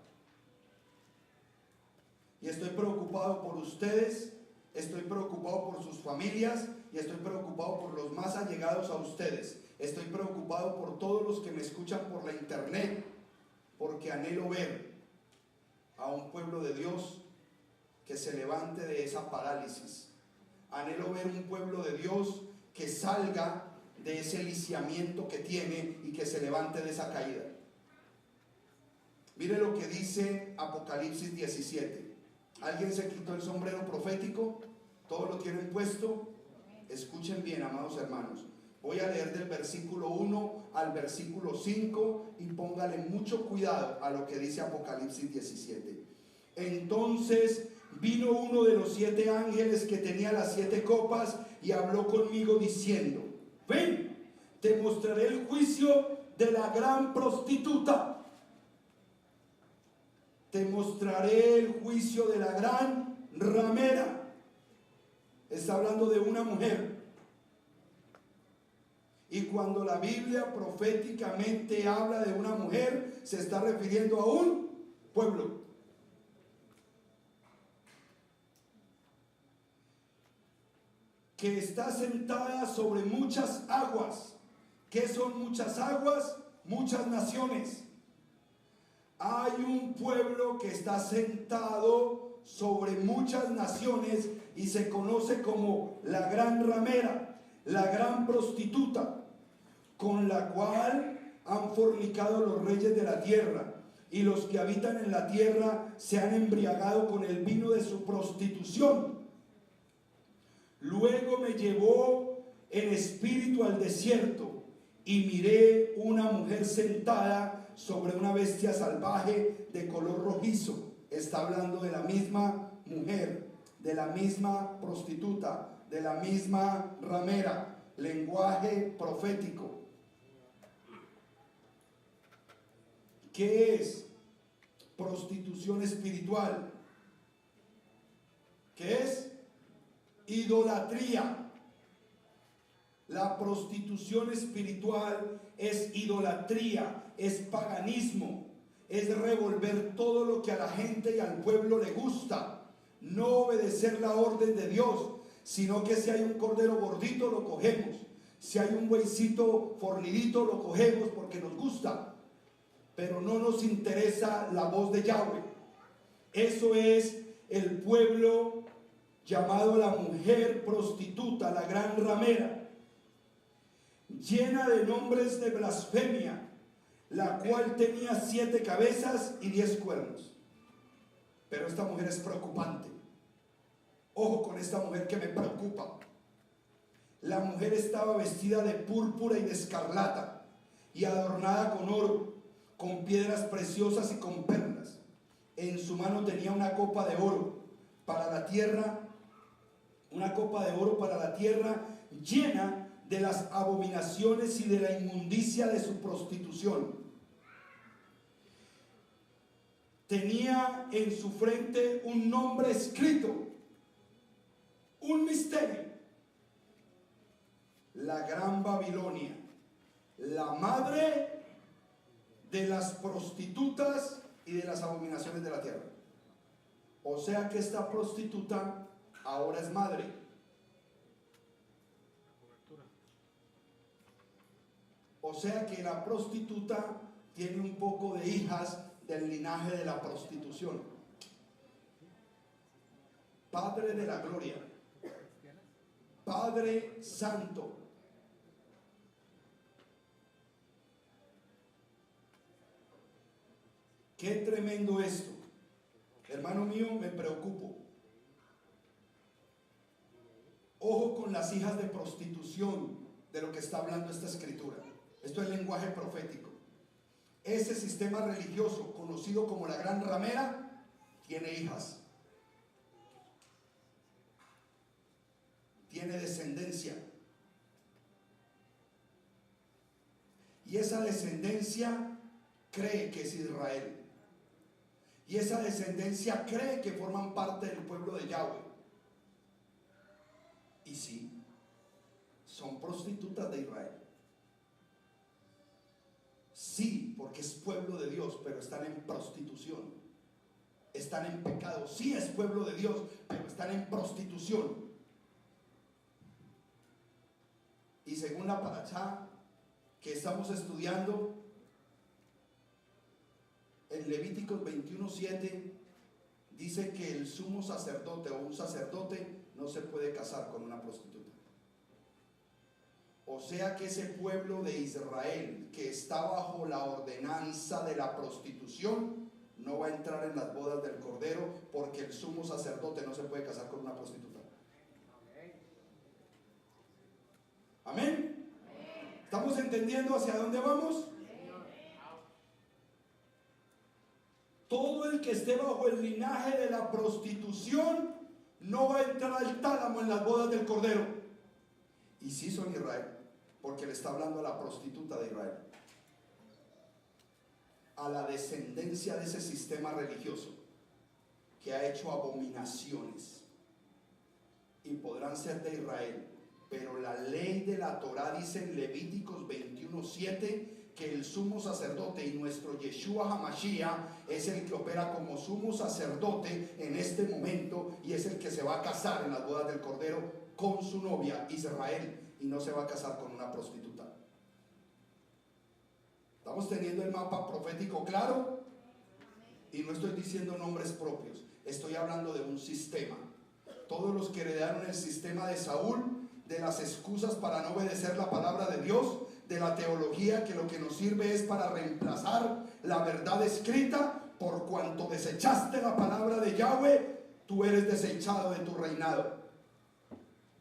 Y estoy preocupado por ustedes, estoy preocupado por sus familias y estoy preocupado por los más allegados a ustedes. Estoy preocupado por todos los que me escuchan por la internet, porque anhelo ver a un pueblo de Dios que se levante de esa parálisis. Anhelo ver un pueblo de Dios que salga de ese lisiamiento que tiene y que se levante de esa caída. Mire lo que dice Apocalipsis 17. ¿Alguien se quitó el sombrero profético? ¿Todos lo tienen puesto? Escuchen bien, amados hermanos. Voy a leer del versículo 1 al versículo 5 y póngale mucho cuidado a lo que dice Apocalipsis 17. Entonces vino uno de los 7 ángeles que tenía las 7 copas y habló conmigo diciendo: ven, te mostraré el juicio de la gran prostituta. Te mostraré el juicio de la gran ramera. Está hablando de una mujer. Y cuando la Biblia proféticamente habla de una mujer, se está refiriendo a un pueblo. Que está sentada sobre muchas aguas. ¿Qué son muchas aguas? Muchas naciones. Hay un pueblo que está sentado sobre muchas naciones y se conoce como la gran ramera, la gran prostituta, con la cual han fornicado los reyes de la tierra, y los que habitan en la tierra se han embriagado con el vino de su prostitución. Luego me llevó en espíritu al desierto y miré una mujer sentada sobre una bestia salvaje de color rojizo. Está hablando de la misma mujer, de la misma prostituta, de la misma ramera. Lenguaje profético. ¿Qué es? Prostitución espiritual. ¿Qué es? Idolatría. La prostitución espiritual es idolatría, es paganismo, es revolver todo lo que a la gente y al pueblo le gusta, no obedecer la orden de Dios, sino que si hay un cordero gordito lo cogemos, si hay un bueycito fornidito lo cogemos porque nos gusta, pero no nos interesa la voz de Yahweh. Eso es el pueblo llamado la mujer prostituta, la gran ramera, llena de nombres de blasfemia, la cual tenía 7 cabezas y 10 cuernos. Pero esta mujer es preocupante. Ojo con esta mujer que me preocupa. La mujer estaba vestida de púrpura y de escarlata y adornada con oro, con piedras preciosas y con perlas. En su mano tenía una copa de oro para la tierra, una copa de oro para la tierra llena de las abominaciones y de la inmundicia de su prostitución. Tenía en su frente un nombre escrito, un misterio: la Gran Babilonia, la madre de las prostitutas y de las abominaciones de la tierra. O sea que esta prostituta ahora es madre. O sea que la prostituta tiene un poco de hijas del linaje de la prostitución. Padre de la gloria, Padre Santo. Qué tremendo esto. Hermano mío, me preocupo. Ojo con las hijas de prostitución de lo que está hablando esta escritura. Esto es lenguaje profético. Ese sistema religioso conocido como la gran ramera tiene hijas, tiene descendencia, y esa descendencia cree que es Israel, y esa descendencia cree que forman parte del pueblo de Yahweh. Y sí, son prostitutas de Israel. Sí, porque es pueblo de Dios, pero están en prostitución. Están en pecado. Sí, es pueblo de Dios, pero están en prostitución. Y según la parashá que estamos estudiando, en Levíticos 21:7 dice que el sumo sacerdote o un sacerdote no se puede casar con una prostituta. O sea que ese pueblo de Israel que está bajo la ordenanza de la prostitución no va a entrar en las bodas del Cordero, porque el sumo sacerdote no se puede casar con una prostituta. ¿Amén? ¿Estamos entendiendo hacia dónde vamos? Todo el que esté bajo el linaje de la prostitución no va a entrar al tálamo en las bodas del Cordero. Y sí son Israel, porque le está hablando a la prostituta de Israel, a la descendencia de ese sistema religioso que ha hecho abominaciones, y podrán ser de Israel. Pero la ley de la Torá dice en Levíticos 21:7 que el sumo sacerdote y nuestro Yeshua HaMashiach es el que opera como sumo sacerdote en este momento, y es el que se va a casar en las bodas del Cordero con su novia Israel, y no se va a casar con una prostituta. ¿Estamos teniendo el mapa profético claro? Y no estoy diciendo nombres propios, estoy hablando de un sistema. Todos los que heredaron el sistema de Saúl, de las excusas para no obedecer la palabra de Dios, de la teología que lo que nos sirve es para reemplazar la verdad escrita, por cuanto desechaste la palabra de Yahweh, tú eres desechado de tu reinado.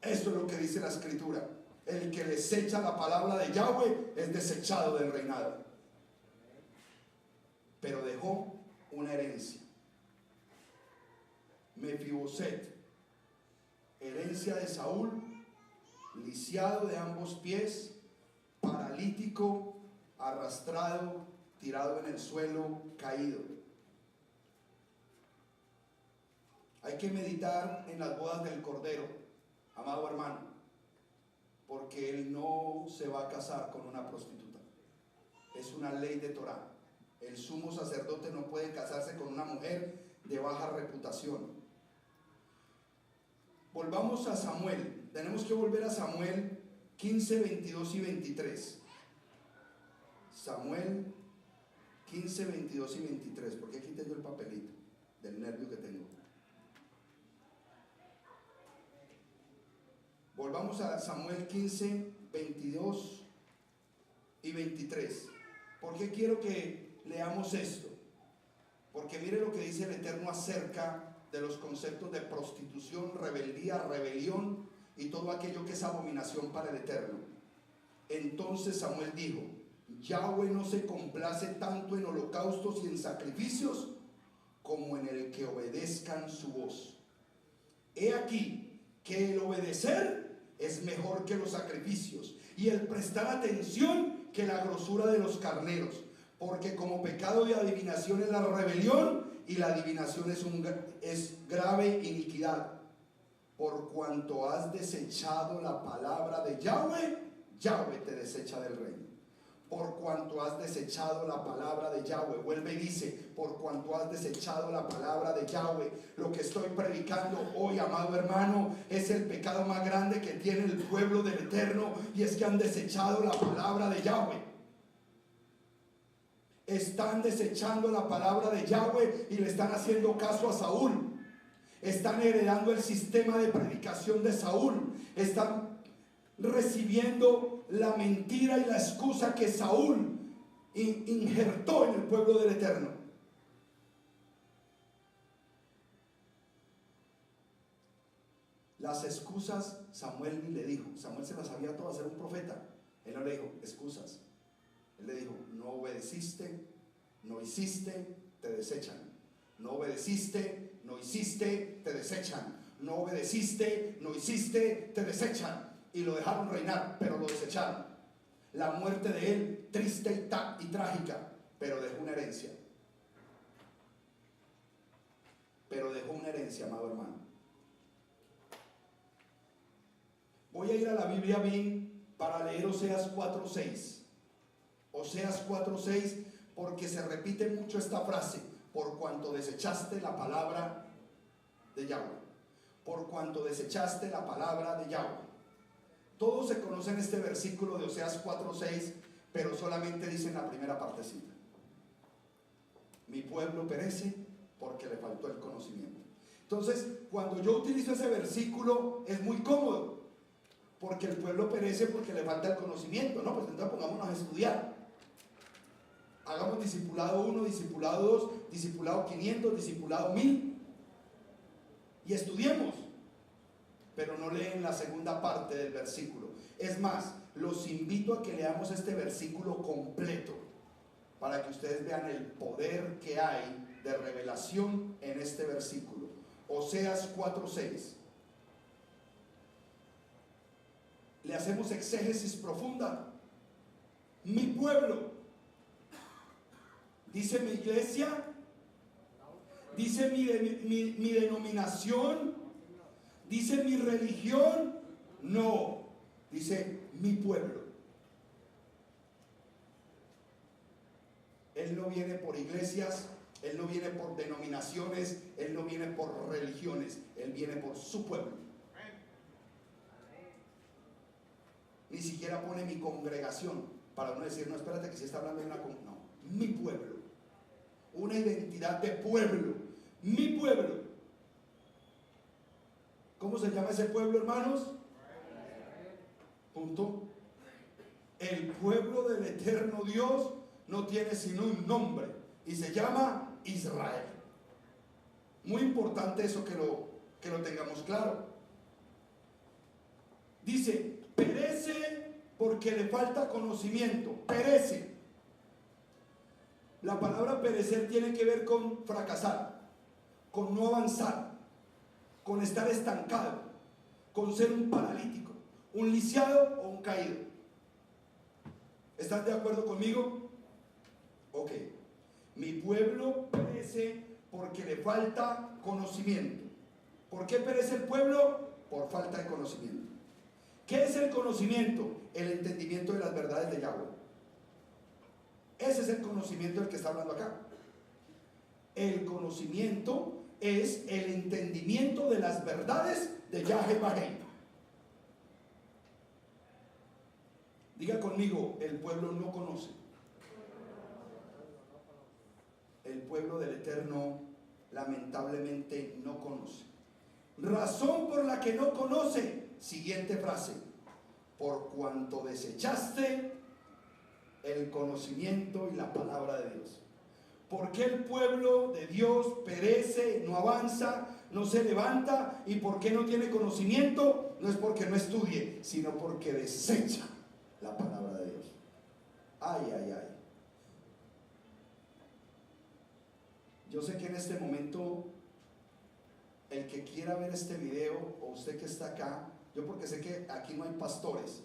Eso es lo que dice la escritura. El que desecha la palabra de Yahweh es desechado del reinado. Pero dejó una herencia. Mefiboset, herencia de Saúl, lisiado de ambos pies, paralítico, arrastrado, tirado en el suelo, caído. Hay que meditar en las bodas del Cordero, amado hermano, porque él no se va a casar con una prostituta. Es una ley de Torá. El sumo sacerdote no puede casarse con una mujer de baja reputación. Volvamos a Samuel. Tenemos que volver a Samuel 15, 22 y 23. Samuel 15, 22 y 23. ¿Por qué quité yo el papelito? Del nervio que tengo. Volvamos a Samuel 15, 22 y 23. ¿Por qué quiero que leamos esto? Porque mire lo que dice el Eterno acerca de los conceptos de prostitución, rebeldía, rebelión y todo aquello que es abominación para el Eterno. Entonces Samuel dijo: Yahweh no se complace tanto en holocaustos y en sacrificios como en el que obedezcan su voz. He aquí que el obedecer es mejor que los sacrificios, y el prestar atención que la grosura de los carneros, porque como pecado de adivinación es la rebelión, y la adivinación es grave iniquidad. Por cuanto has desechado la palabra de Yahweh, Yahweh te desecha del reino. por cuanto has desechado la palabra de Yahweh. Vuelve y dice, por cuanto has desechado la palabra de Yahweh. Lo que estoy predicando hoy, amado hermano, es el pecado más grande que tiene el pueblo del Eterno, y es que han desechado la palabra de Yahweh. Están desechando la palabra de Yahweh y le están haciendo caso a Saúl. Están heredando el sistema de predicación de Saúl. Están recibiendo la mentira y la excusa que Saúl injertó en el pueblo del Eterno. Las excusas, Samuel ni le dijo. Samuel se las sabía todas, era un profeta. Él no le dijo excusas. Él le dijo, no obedeciste, no hiciste, te desechan. No obedeciste, no hiciste, te desechan. No obedeciste, no hiciste, te desechan. Y lo dejaron reinar, pero lo desecharon. La muerte de él, triste y trágica, pero dejó una herencia. Pero dejó una herencia, amado hermano. Voy a ir a la Biblia bien para leer Oseas 4:6. Oseas 4:6, porque se repite mucho esta frase: por cuanto desechaste la palabra de Yahweh. Por cuanto desechaste la palabra de Yahweh. Todos se conocen este versículo de Oseas 4:6, pero solamente dicen la primera partecita. Mi pueblo perece porque le faltó el conocimiento. Entonces, cuando yo utilizo ese versículo, es muy cómodo, porque el pueblo perece porque le falta el conocimiento. No, pues entonces pongámonos a estudiar. Hagamos discipulado 1, discipulado 2, discipulado 500, discipulado 1000 y estudiemos. Pero no leen la segunda parte del versículo. Es más, los invito a que leamos este versículo completo para que ustedes vean el poder que hay de revelación en este versículo. Oseas 4:6. Le hacemos exégesis profunda. Mi pueblo, dice mi iglesia, dice mi denominación, dice mi religión, no, dice mi pueblo. Él no viene por iglesias, Él no viene por denominaciones, Él no viene por religiones, Él viene por su pueblo. Ni siquiera pone mi congregación, para no decir, no, espérate que si está hablando de una congregación. No, mi pueblo. Una identidad de pueblo. Mi pueblo. ¿Cómo se llama ese pueblo, hermanos? Punto. El pueblo del eterno Dios no tiene sino un nombre y se llama Israel. Muy importante eso que lo tengamos claro. Dice, perece porque le falta conocimiento. Perece. La palabra perecer tiene que ver con fracasar, con no avanzar, con estar estancado, con ser un paralítico, un lisiado o un caído. ¿Estás de acuerdo conmigo? Ok. Mi pueblo perece porque le falta conocimiento. ¿Por qué perece el pueblo? Por falta de conocimiento. ¿Qué es el conocimiento? El entendimiento de las verdades de Yahweh. Ese es el conocimiento del que está hablando acá. El conocimiento es el entendimiento de las verdades de Yahweh. Diga conmigo, el pueblo no conoce. El pueblo del Eterno lamentablemente no conoce. Razón por la que no conoce. Siguiente frase: por cuanto desechaste el conocimiento y la palabra de Dios. ¿Por qué el pueblo de Dios perece, no avanza, no se levanta? ¿Y por qué no tiene conocimiento? No es porque no estudie, sino porque desecha la palabra de Dios. Ay, ay, ay. Yo sé que en este momento el que quiera ver este video, o usted que está acá, yo porque sé que aquí no hay pastores,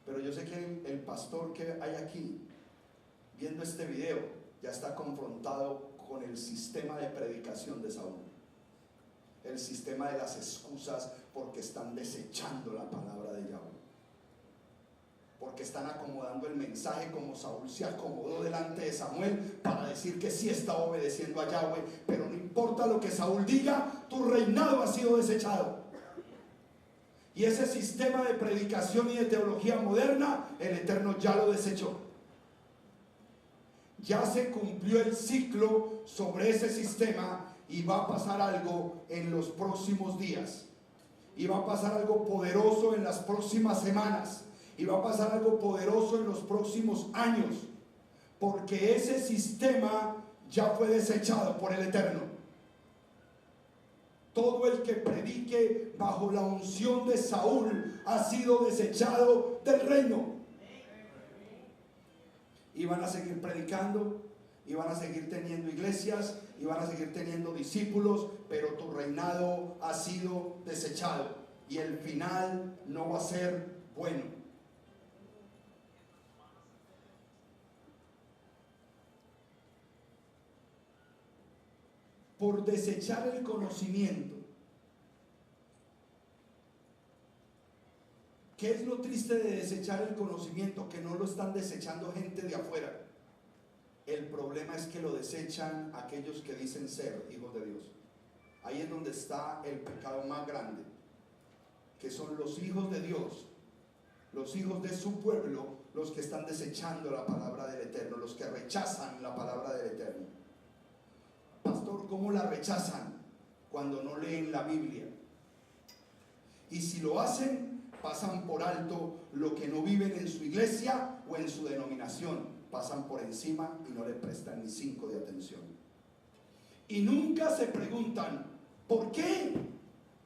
pero yo sé que el pastor que hay aquí viendo este video ya está confrontado con el sistema de predicación de Saúl, el sistema de las excusas, porque están desechando la palabra de Yahweh, porque están acomodando el mensaje como Saúl se acomodó delante de Samuel para decir que sí estaba obedeciendo a Yahweh. Pero no importa lo que Saúl diga, tu reinado ha sido desechado. Y ese sistema de predicación y de teología moderna, el Eterno ya lo desechó. Ya se cumplió el ciclo sobre ese sistema y va a pasar algo en los próximos días. Y va a pasar algo poderoso en las próximas semanas. Y va a pasar algo poderoso en los próximos años. Porque ese sistema ya fue desechado por el Eterno. Todo el que predique bajo la unción de Saúl ha sido desechado del reino. Y van a seguir predicando, y van a seguir teniendo iglesias, y van a seguir teniendo discípulos, pero tu reinado ha sido desechado. Y el final no va a ser bueno. Por desechar el conocimiento. ¿Qué es lo triste de desechar el conocimiento? Que no lo están desechando gente de afuera. El problema es que lo desechan aquellos que dicen ser hijos de Dios. Ahí es donde está el pecado más grande, que son los hijos de Dios, los hijos de su pueblo, los que están desechando la palabra del Eterno, los que rechazan la palabra del Eterno. Pastor, ¿cómo la rechazan? Cuando no leen la Biblia. Y si lo hacen, pasan por alto lo que no viven en su iglesia o en su denominación. Pasan por encima y no le prestan ni 5 de atención. Y nunca se preguntan, ¿por qué?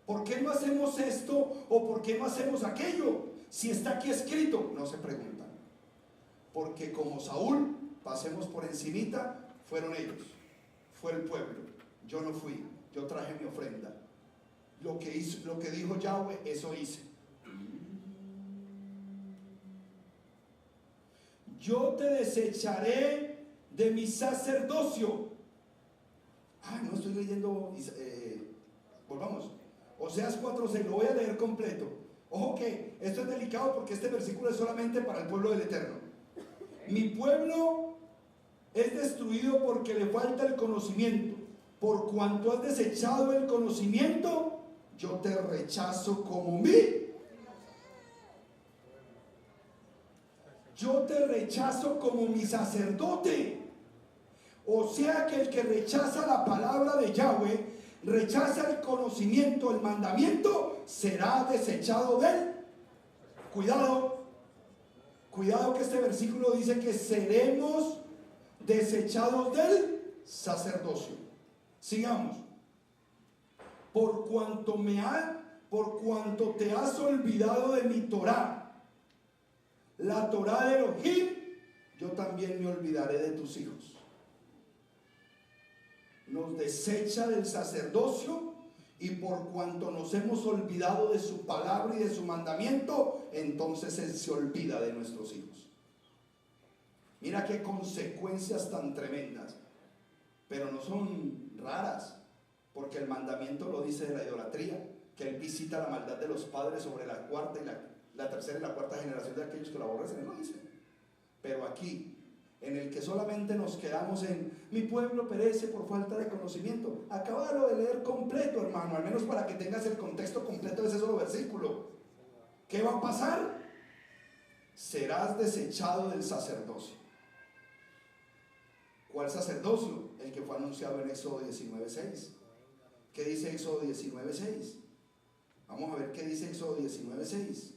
¿Por qué no hacemos esto o por qué no hacemos aquello? Si está aquí escrito, no se preguntan. Porque como Saúl, pasemos por encimita, fueron ellos. Fue el pueblo, yo no fui, yo traje mi ofrenda. Lo que dijo Yahweh, eso hice. Yo te desecharé de mi sacerdocio. No estoy leyendo, volvamos. Oseas 4:6, lo voy a leer completo. Ojo que esto es delicado porque este versículo es solamente para el pueblo del Eterno. Mi pueblo es destruido porque le falta el conocimiento. Por cuanto has desechado el conocimiento, yo te rechazo como mí. Yo te rechazo como mi sacerdote. O sea que el que rechaza la palabra de Yahweh, rechaza el conocimiento, el mandamiento, será desechado de él. Cuidado, cuidado que este versículo dice que seremos desechados del sacerdocio. Sigamos. Por cuanto te has olvidado de mi Torá, la Torá de Elohim, yo también me olvidaré de tus hijos. Nos desecha del sacerdocio, y por cuanto nos hemos olvidado de su palabra y de su mandamiento, entonces Él se olvida de nuestros hijos. Mira qué consecuencias tan tremendas, pero no son raras, porque el mandamiento lo dice de la idolatría, que Él visita la maldad de los padres sobre la cuarta y la tercera y la cuarta generación de aquellos que la aborrecen, Él lo dice. Pero aquí, en el que solamente nos quedamos en mi pueblo perece por falta de conocimiento, acábalo de leer completo, hermano, al menos para que tengas el contexto completo de ese solo versículo. ¿Qué va a pasar? Serás desechado del sacerdocio. ¿Cuál sacerdocio? El que fue anunciado en Éxodo 19:6. ¿Qué dice Éxodo 19:6? Vamos a ver qué dice Éxodo 19:6.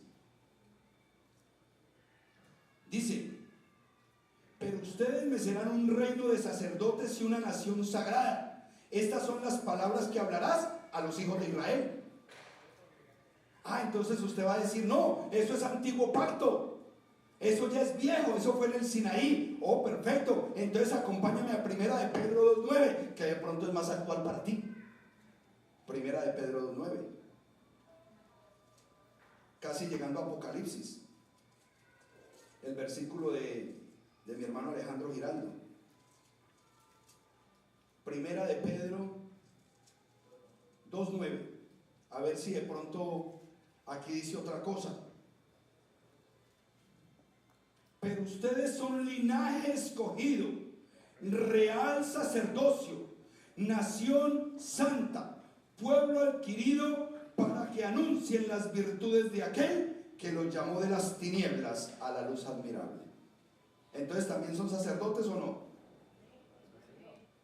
Dice: pero ustedes me serán un reino de sacerdotes y una nación sagrada. Estas son las palabras que hablarás a los hijos de Israel. Entonces usted va a decir, no, eso es antiguo pacto. Eso ya es viejo, eso fue en el Sinaí. Oh, perfecto. Entonces acompáñame a Primera de Pedro 2:9, que de pronto es más actual para ti. Primera de Pedro 2:9. Casi llegando a Apocalipsis. El versículo de mi hermano Alejandro Giraldo. Primera de Pedro 2:9. A ver si de pronto aquí dice otra cosa. pero ustedes son linaje escogido, real sacerdocio, nación santa, pueblo adquirido, para que anuncien las virtudes de aquel que los llamó de las tinieblas a la luz admirable. Entonces, ¿también son sacerdotes o no?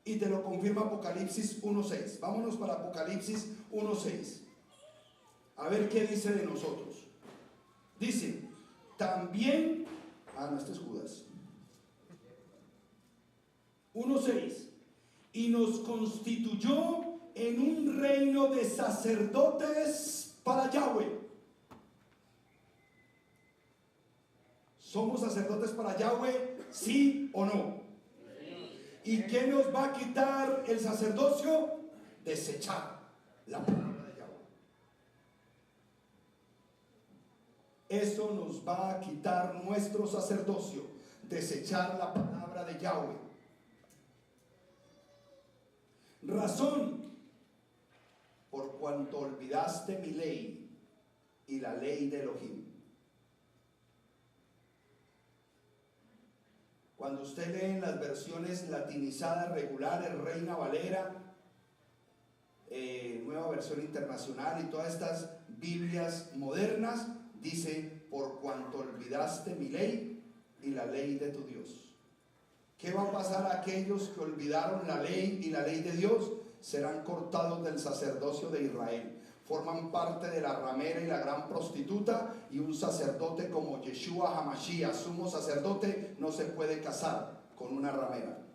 Y te lo confirma Apocalipsis 1:6. Vámonos para Apocalipsis 1:6. A ver qué dice de nosotros. Dice, también, no, este es Judas. 1:6. Y nos constituyó en un reino de sacerdotes para Yahweh. ¿Somos sacerdotes para Yahweh? ¿Sí o no? ¿Y qué nos va a quitar el sacerdocio? Desechar la palabra de Yahweh. Eso nos va a quitar nuestro sacerdocio, desechar la palabra de Yahweh. Razón, por cuanto olvidaste mi ley y la ley de Elohim. Cuando usted lee en las versiones latinizadas regulares, Reina Valera, Nueva Versión Internacional y todas estas Biblias modernas, dice, por cuanto olvidaste mi ley y la ley de tu Dios. ¿Qué va a pasar a aquellos que olvidaron la ley y la ley de Dios? Serán cortados del sacerdocio de Israel. Forman parte de la ramera y la gran prostituta, y un sacerdote como Yeshua HaMashiach, sumo sacerdote, no se puede casar con una ramera.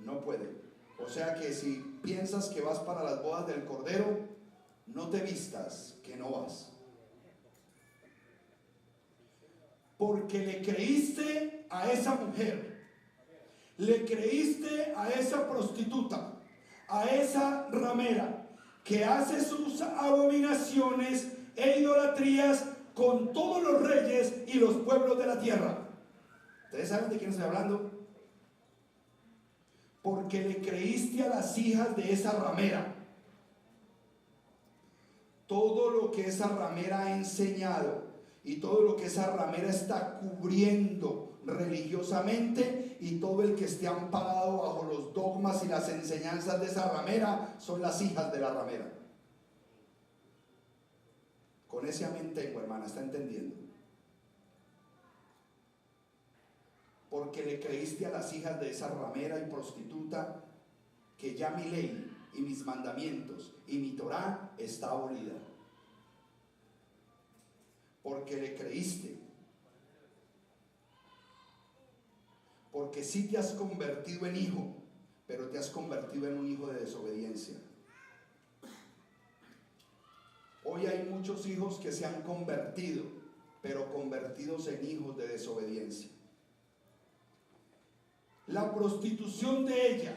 No puede. O sea que si piensas que vas para las bodas del Cordero, no te vistas, que no vas. Porque le creíste a esa mujer, le creíste a esa prostituta, a esa ramera, que hace sus abominaciones e idolatrías con todos los reyes y los pueblos de la tierra. ¿Ustedes saben de quién estoy hablando? Porque le creíste a las hijas de esa ramera. Todo lo que esa ramera ha enseñado y todo lo que esa ramera está cubriendo religiosamente, y todo el que esté amparado bajo los dogmas y las enseñanzas de esa ramera, son las hijas de la ramera. Con ese amén tengo, hermana, ¿está entendiendo? Porque le creíste a las hijas de esa ramera y prostituta, que ya mi ley y mis mandamientos y mi Torá está abolida. Porque le creíste. Porque sí te has convertido en hijo, pero te has convertido en un hijo de desobediencia. Hoy hay muchos hijos que se han convertido, pero convertidos en hijos de desobediencia. La prostitución de ella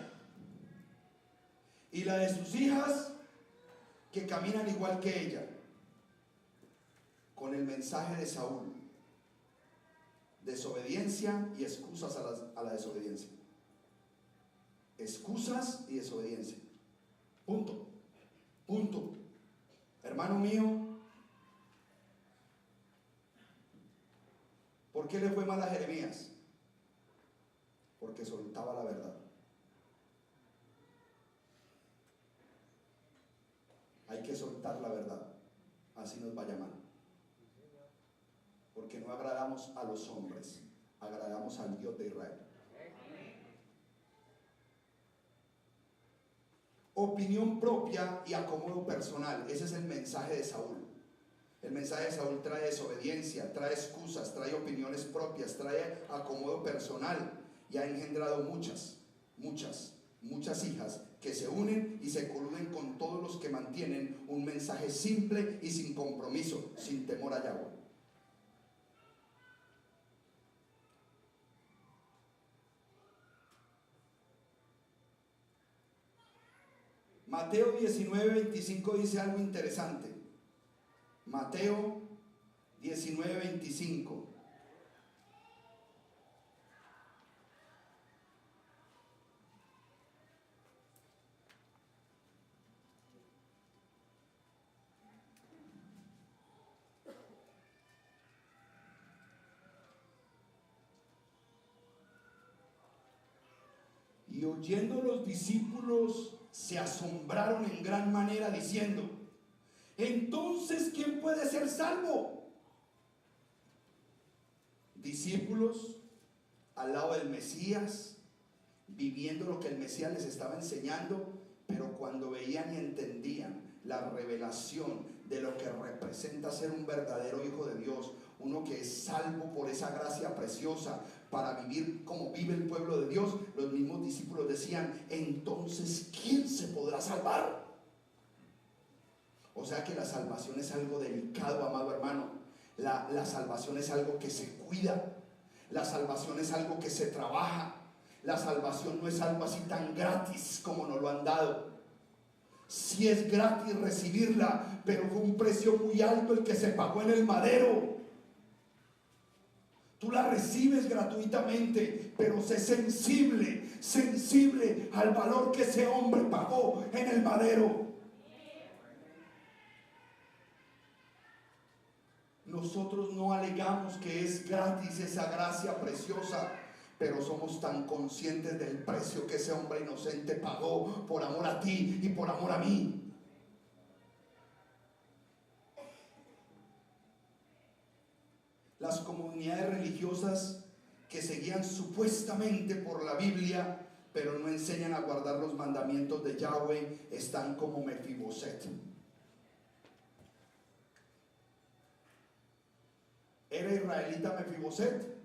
y la de sus hijas, que caminan igual que ella, con el mensaje de Saúl: desobediencia y excusas a la desobediencia. Excusas y desobediencia. Punto. Punto. Hermano mío, ¿por qué le fue mal a Jeremías? Porque soltaba la verdad. Hay que soltar la verdad, así nos vaya mal. Porque no agradamos a los hombres, agradamos al Dios de Israel. Opinión propia y acomodo personal, ese es el mensaje de Saúl. El mensaje de Saúl trae desobediencia, trae excusas, trae opiniones propias, trae acomodo personal, y ha engendrado muchas hijas que se unen y se coluden con todos los que mantienen un mensaje simple y sin compromiso, sin temor a Yahweh. Mateo 19:25 dice algo interesante. Mateo 19:25. Y oyendo los discípulos se asombraron en gran manera diciendo: entonces, ¿quién puede ser salvo? Discípulos al lado del Mesías, viviendo lo que el Mesías les estaba enseñando, pero cuando veían y entendían la revelación de lo que representa ser un verdadero hijo de Dios, uno que es salvo por esa gracia preciosa para vivir como vive el pueblo de Dios, los mismos discípulos decían: entonces, ¿quién se podrá salvar? O sea que la salvación es algo delicado, amado hermano. La salvación es algo que se cuida. La salvación es algo que se trabaja. La salvación no es algo así tan gratis como nos lo han dado. Sí es gratis recibirla, pero fue un precio muy alto el que se pagó en el madero. Tú la recibes gratuitamente, pero sé sensible al valor que ese hombre pagó en el madero. Nosotros no alegamos que es gratis esa gracia preciosa, pero somos tan conscientes del precio que ese hombre inocente pagó por amor a ti y por amor a mí. Las comunidades religiosas que seguían supuestamente por la Biblia, pero no enseñan a guardar los mandamientos de Yahweh, están como Mefiboset. ¿Era israelita Mefiboset?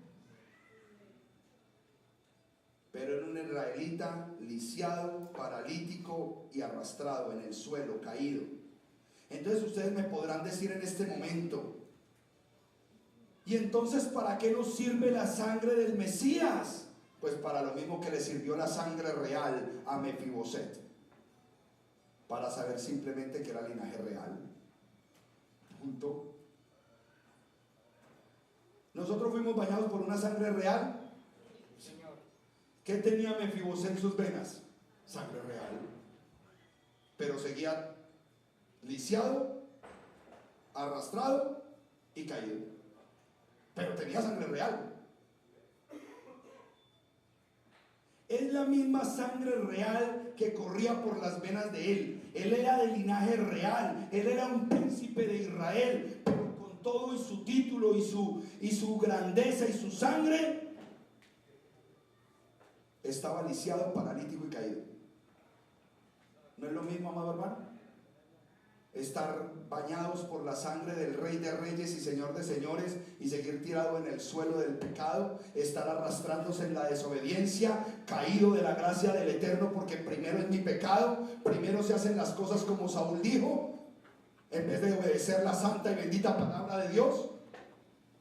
Pero era un israelita lisiado, paralítico y arrastrado en el suelo, caído. Entonces ustedes me podrán decir en este momento: ¿y entonces para qué nos sirve la sangre del Mesías? Pues para lo mismo que le sirvió la sangre real a Mefiboset, para saber simplemente que era linaje real. Punto. Nosotros fuimos bañados por una sangre real. ¿Qué tenía Mefiboset en sus venas? Sangre real. Pero seguía lisiado, arrastrado y caído. Pero tenía sangre real. Es la misma sangre real que corría por las venas de él. Él era de linaje real. Él era un príncipe de Israel. Pero con todo y su título y su grandeza y su sangre, estaba lisiado, paralítico y caído. ¿No es lo mismo, amado hermano? Estar bañados por la sangre del Rey de Reyes y Señor de Señores y seguir tirado en el suelo del pecado, estar arrastrándose en la desobediencia, caído de la gracia del Eterno, porque primero es mi pecado, primero se hacen las cosas como Saúl dijo, en vez de obedecer la santa y bendita palabra de Dios.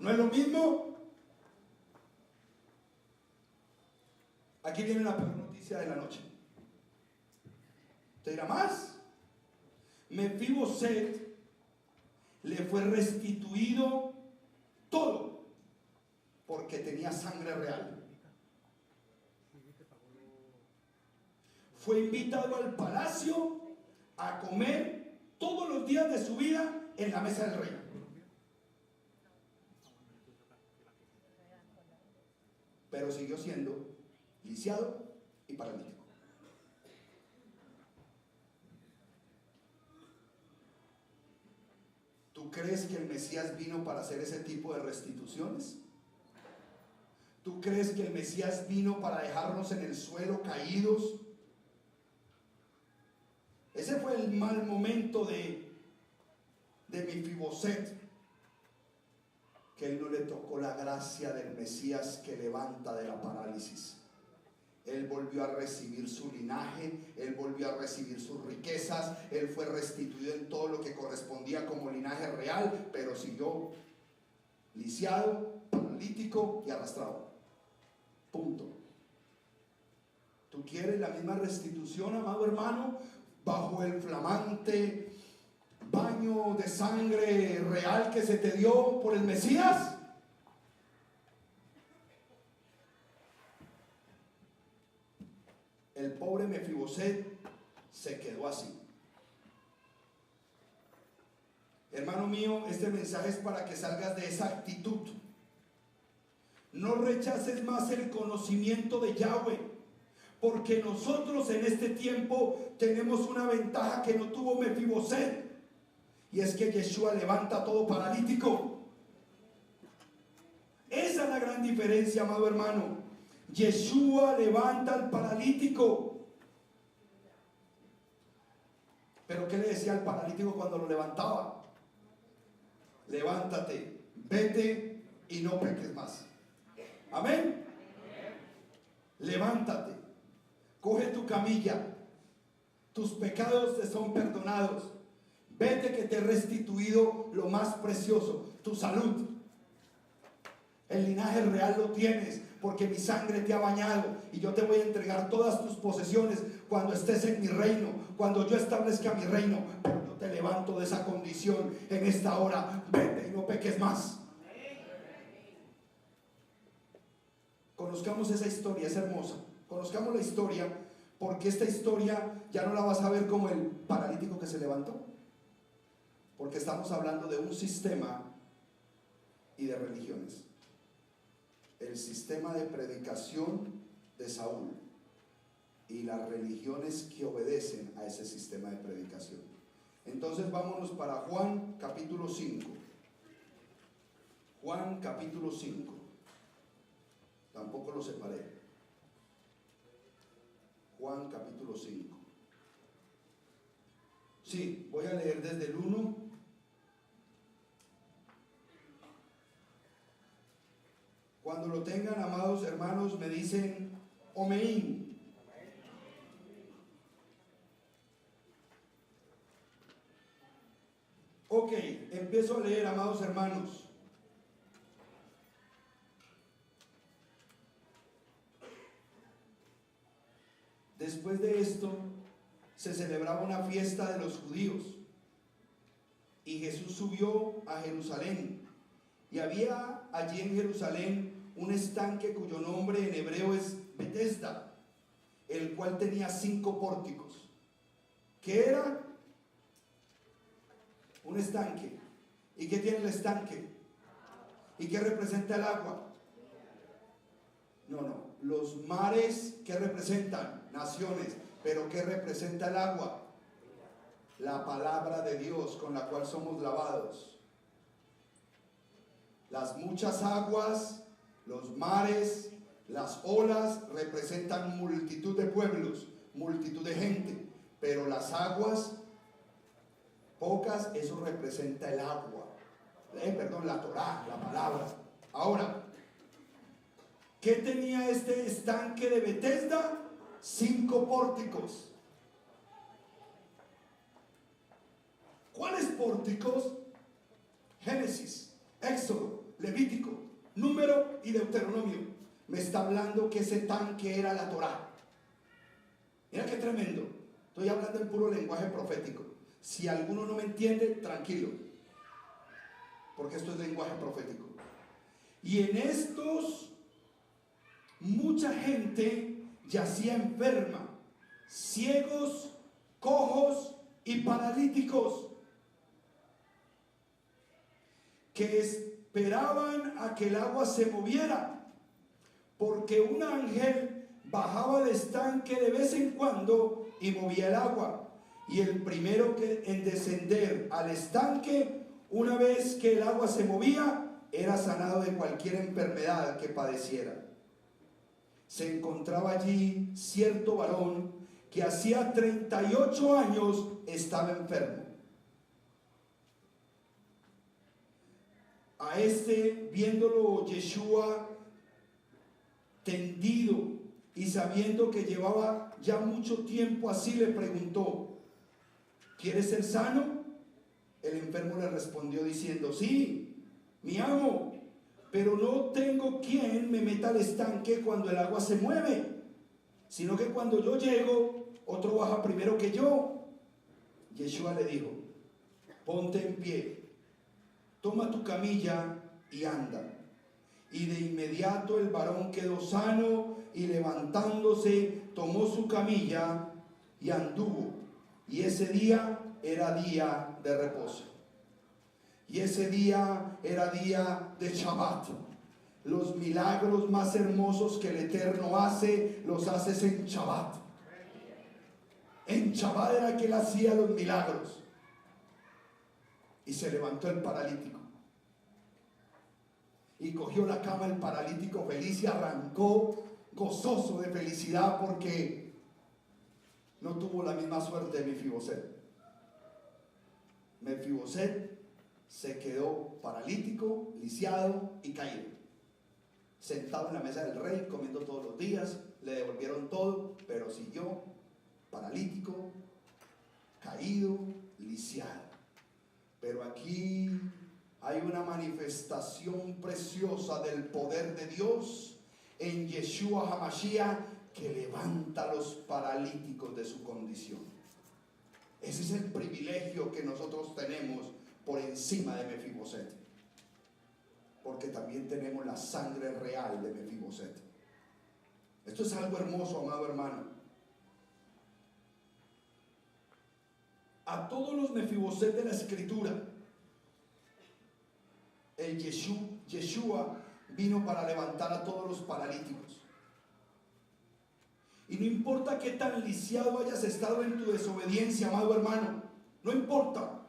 ¿No es lo mismo? Aquí viene la peor noticia de la noche. ¿Te dirá más? Mefiboset le fue restituido todo porque tenía sangre real. Fue invitado al palacio a comer todos los días de su vida en la mesa del rey. Pero siguió siendo lisiado y paralítico. ¿Tú crees que el Mesías vino para hacer ese tipo de restituciones? ¿Tú crees que el Mesías vino para dejarnos en el suelo caídos? Ese fue el mal momento de Mefiboset, que él no le tocó la gracia del Mesías que levanta de la parálisis. Él volvió a recibir su linaje, él volvió a recibir sus riquezas, él fue restituido en todo lo que correspondía como linaje real, pero siguió lisiado, paralítico y arrastrado. Punto. ¿Tú quieres la misma restitución, amado hermano, bajo el flamante baño de sangre real que se te dio por el Mesías? El pobre Mefiboset se quedó así. Hermano mío, este mensaje es para que salgas de esa actitud. No rechaces más el conocimiento de Yahweh, Porque nosotros en este tiempo tenemos una ventaja que no tuvo Mefiboset, y es que Yeshua levanta a todo paralítico. Esa es la gran diferencia, amado hermano. Yeshua levanta al paralítico. Pero ¿qué le decía al paralítico cuando lo levantaba? Levántate, vete y no peques más. Amén. Levántate, coge tu camilla, tus pecados te son perdonados. Vete que te he restituido lo más precioso, tu salud. El linaje real lo tienes porque mi sangre te ha bañado y yo te voy a entregar todas tus posesiones cuando estés en mi reino, cuando yo establezca mi reino. Pero yo te levanto de esa condición en esta hora. Vete y no peques más. Conozcamos esa historia, es hermosa. Conozcamos la historia, porque esta historia ya no la vas a ver como el paralítico que se levantó, porque estamos hablando de un sistema y de religiones. El sistema de predicación de Saúl y las religiones que obedecen a ese sistema de predicación. Entonces vámonos para Juan capítulo 5. Juan capítulo 5. Tampoco lo separé. Juan capítulo 5. Sí, voy a leer desde el 1. Cuando lo tengan, amados hermanos, me dicen Omeín. Ok, empiezo a leer, amados hermanos. Después de esto, se celebraba una fiesta de los judíos, y Jesús subió a Jerusalén, y había allí en Jerusalén un estanque cuyo nombre en hebreo es Betesda, el cual tenía 5 pórticos. ¿Qué era? Un estanque. ¿Y qué tiene el estanque? ¿Y qué representa el agua? No. Los mares, ¿qué representan? Naciones. ¿Pero qué representa el agua? La palabra de Dios con la cual somos lavados. Las muchas aguas, los mares, las olas representan multitud de pueblos, multitud de gente. Pero las aguas, pocas, eso representa el agua. La Torá, la palabra. Ahora, ¿qué tenía este estanque de Betesda? 5 pórticos. ¿Cuáles pórticos? Génesis, Éxodo, Levítico, Número y Deuteronomio. Me está hablando que ese tanque era la Torá. Mira qué tremendo. Estoy hablando en puro lenguaje profético. Si alguno no me entiende, tranquilo, porque esto es lenguaje profético. Y en estos mucha gente yacía enferma, ciegos, cojos y paralíticos, que esperaban a que el agua se moviera, porque un ángel bajaba del estanque de vez en cuando y movía el agua. Y el primero en descender al estanque, una vez que el agua se movía, era sanado de cualquier enfermedad que padeciera. Se encontraba allí cierto varón que hacía 38 años estaba enfermo. A este, viéndolo Yeshua tendido y sabiendo que llevaba ya mucho tiempo así, le preguntó: ¿quieres ser sano? El enfermo le respondió diciendo: sí, mi amo, pero no tengo quien me meta al estanque cuando el agua se mueve, sino que cuando yo llego, otro baja primero que yo. Yeshua le dijo: ponte en pie, toma tu camilla y anda. Y de inmediato el varón quedó sano, y levantándose tomó su camilla y anduvo. Y ese día era día de reposo. Y ese día era día de Shabbat. Los milagros más hermosos que el Eterno hace, los haces en Shabbat. En Shabbat era que él hacía los milagros. Y se levantó el paralítico. Y cogió la cama el paralítico feliz y arrancó gozoso de felicidad porque no tuvo la misma suerte de Mefiboset. Mefiboset se quedó paralítico, lisiado y caído. Sentado en la mesa del rey, comiendo todos los días, le devolvieron todo, pero siguió paralítico, caído, lisiado. Pero aquí hay una manifestación preciosa del poder de Dios en Yeshua HaMashiach, que levanta a los paralíticos de su condición. Ese es el privilegio que nosotros tenemos por encima de Mefiboset, porque también tenemos la sangre real de Mefiboset. Esto es algo hermoso, amado hermano. A todos los Mefiboset de la Escritura, el Yeshua vino para levantar a todos los paralíticos. Y no importa qué tan lisiado hayas estado en tu desobediencia, amado hermano, no importa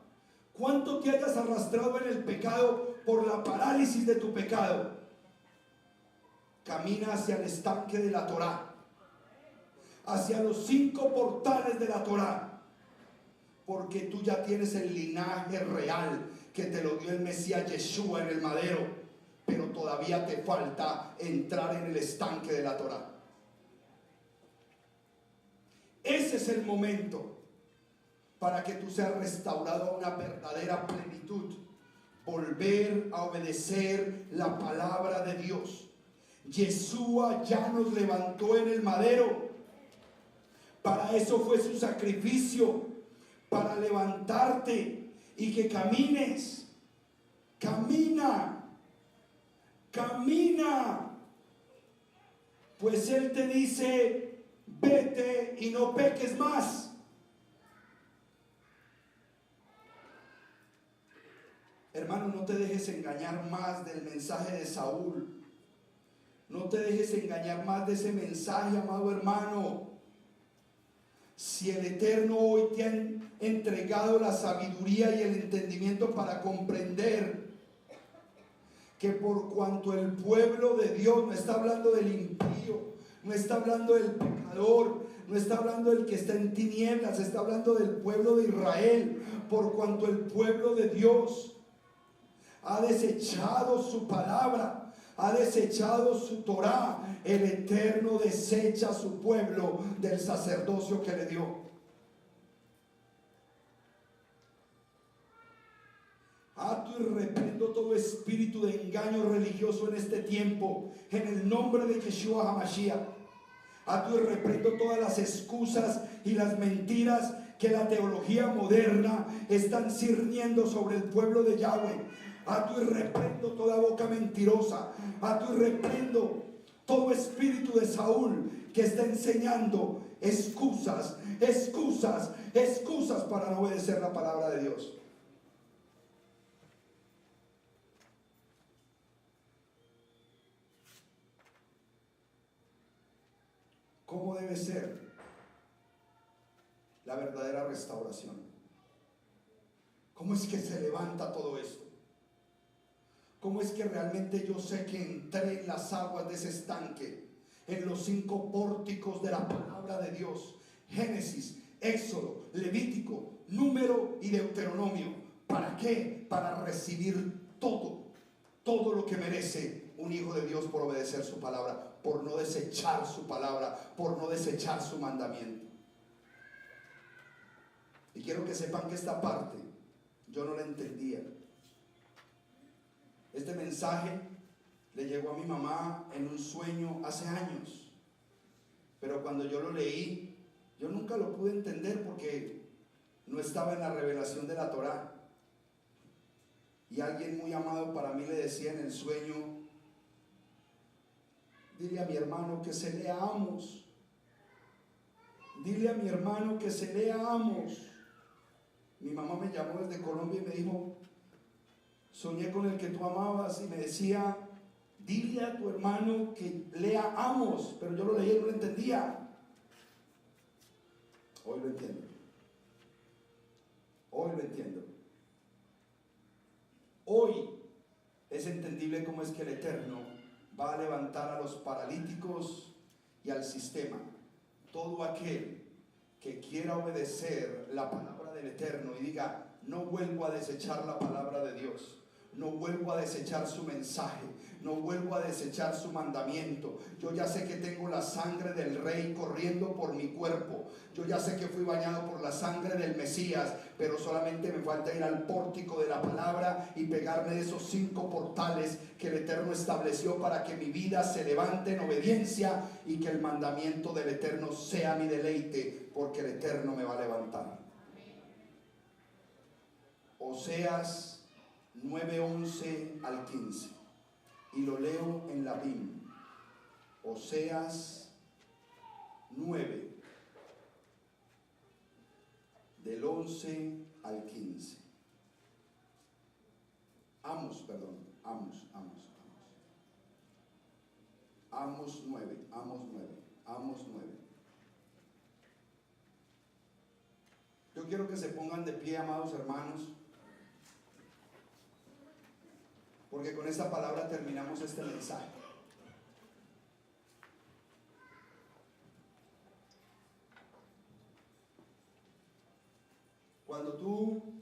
cuánto te hayas arrastrado en el pecado por la parálisis de tu pecado, camina hacia el estanque de la Torá, hacia los 5 portales de la Torá, porque tú ya tienes el linaje real que te lo dio el Mesías Yeshua en el madero, pero todavía te falta entrar en el estanque de la Torá. Ese es el momento para que tú seas restaurado a una verdadera plenitud, volver a obedecer la palabra de Dios. Yeshua ya nos levantó en el madero, para eso fue su sacrificio, para levantarte y que camines. Camina, pues Él te dice: vete y no peques más. Hermano, no te dejes engañar más del mensaje de Saúl. No te dejes engañar más de ese mensaje, amado hermano. Si el Eterno hoy te ha entregado la sabiduría y el entendimiento para comprender que por cuanto el pueblo de Dios, no está hablando del impío, no está hablando del pecador, no está hablando del que está en tinieblas, está hablando del pueblo de Israel. Por cuanto el pueblo de Dios ha desechado su palabra, ha desechado su Torá, el Eterno desecha a su pueblo del sacerdocio que le dio. Ato y reprendo todo espíritu de engaño religioso en este tiempo, en el nombre de Yeshua HaMashiach. Ato y reprendo todas las excusas y las mentiras que la teología moderna están cirniendo sobre el pueblo de Yahweh. Ato y reprendo toda boca mentirosa. Ato y reprendo todo espíritu de Saúl que está enseñando excusas para no obedecer la palabra de Dios. ¿Cómo debe ser la verdadera restauración? ¿Cómo es que se levanta todo esto? ¿Cómo es que realmente yo sé que entré en las aguas de ese estanque, en los 5 pórticos de la palabra de Dios? Génesis, Éxodo, Levítico, Número y Deuteronomio. ¿Para qué? Para recibir todo lo que merece un hijo de Dios por obedecer su palabra, por no desechar su palabra, por no desechar su mandamiento. Y quiero que sepan que esta parte yo no la entendía. Este mensaje le llegó a mi mamá en un sueño hace años, pero cuando yo lo leí, yo nunca lo pude entender porque no estaba en la revelación de la Torá. Y alguien muy amado para mí le decía en el sueño: dile a mi hermano que se lea Amos. Dile a mi hermano que se lea Amos. Mi mamá me llamó desde Colombia y me dijo: soñé con el que tú amabas, y me decía: Dile a tu hermano que lea Amos, pero yo lo leí y no lo entendía. Hoy lo entiendo. Hoy lo entiendo. Hoy es entendible cómo es que el Eterno va a levantar a los paralíticos y al sistema. Todo aquel que quiera obedecer la palabra del Eterno y diga, no vuelvo a desechar la palabra de Dios, no vuelvo a desechar su mensaje, no vuelvo a desechar su mandamiento. Yo ya sé que tengo la sangre del Rey corriendo por mi cuerpo. Yo ya sé que fui bañado por la sangre del Mesías, pero solamente me falta ir al pórtico de la palabra y pegarme de esos 5 portales que el Eterno estableció para que mi vida se levante en obediencia y que el mandamiento del Eterno sea mi deleite, porque el Eterno me va a levantar. Oseas 9:11 al 15, y lo leo en la BIM. Oseas 9, del 11 al 15. Amos 9. Yo quiero que se pongan de pie, amados hermanos, porque con esta palabra terminamos este mensaje. Cuando tú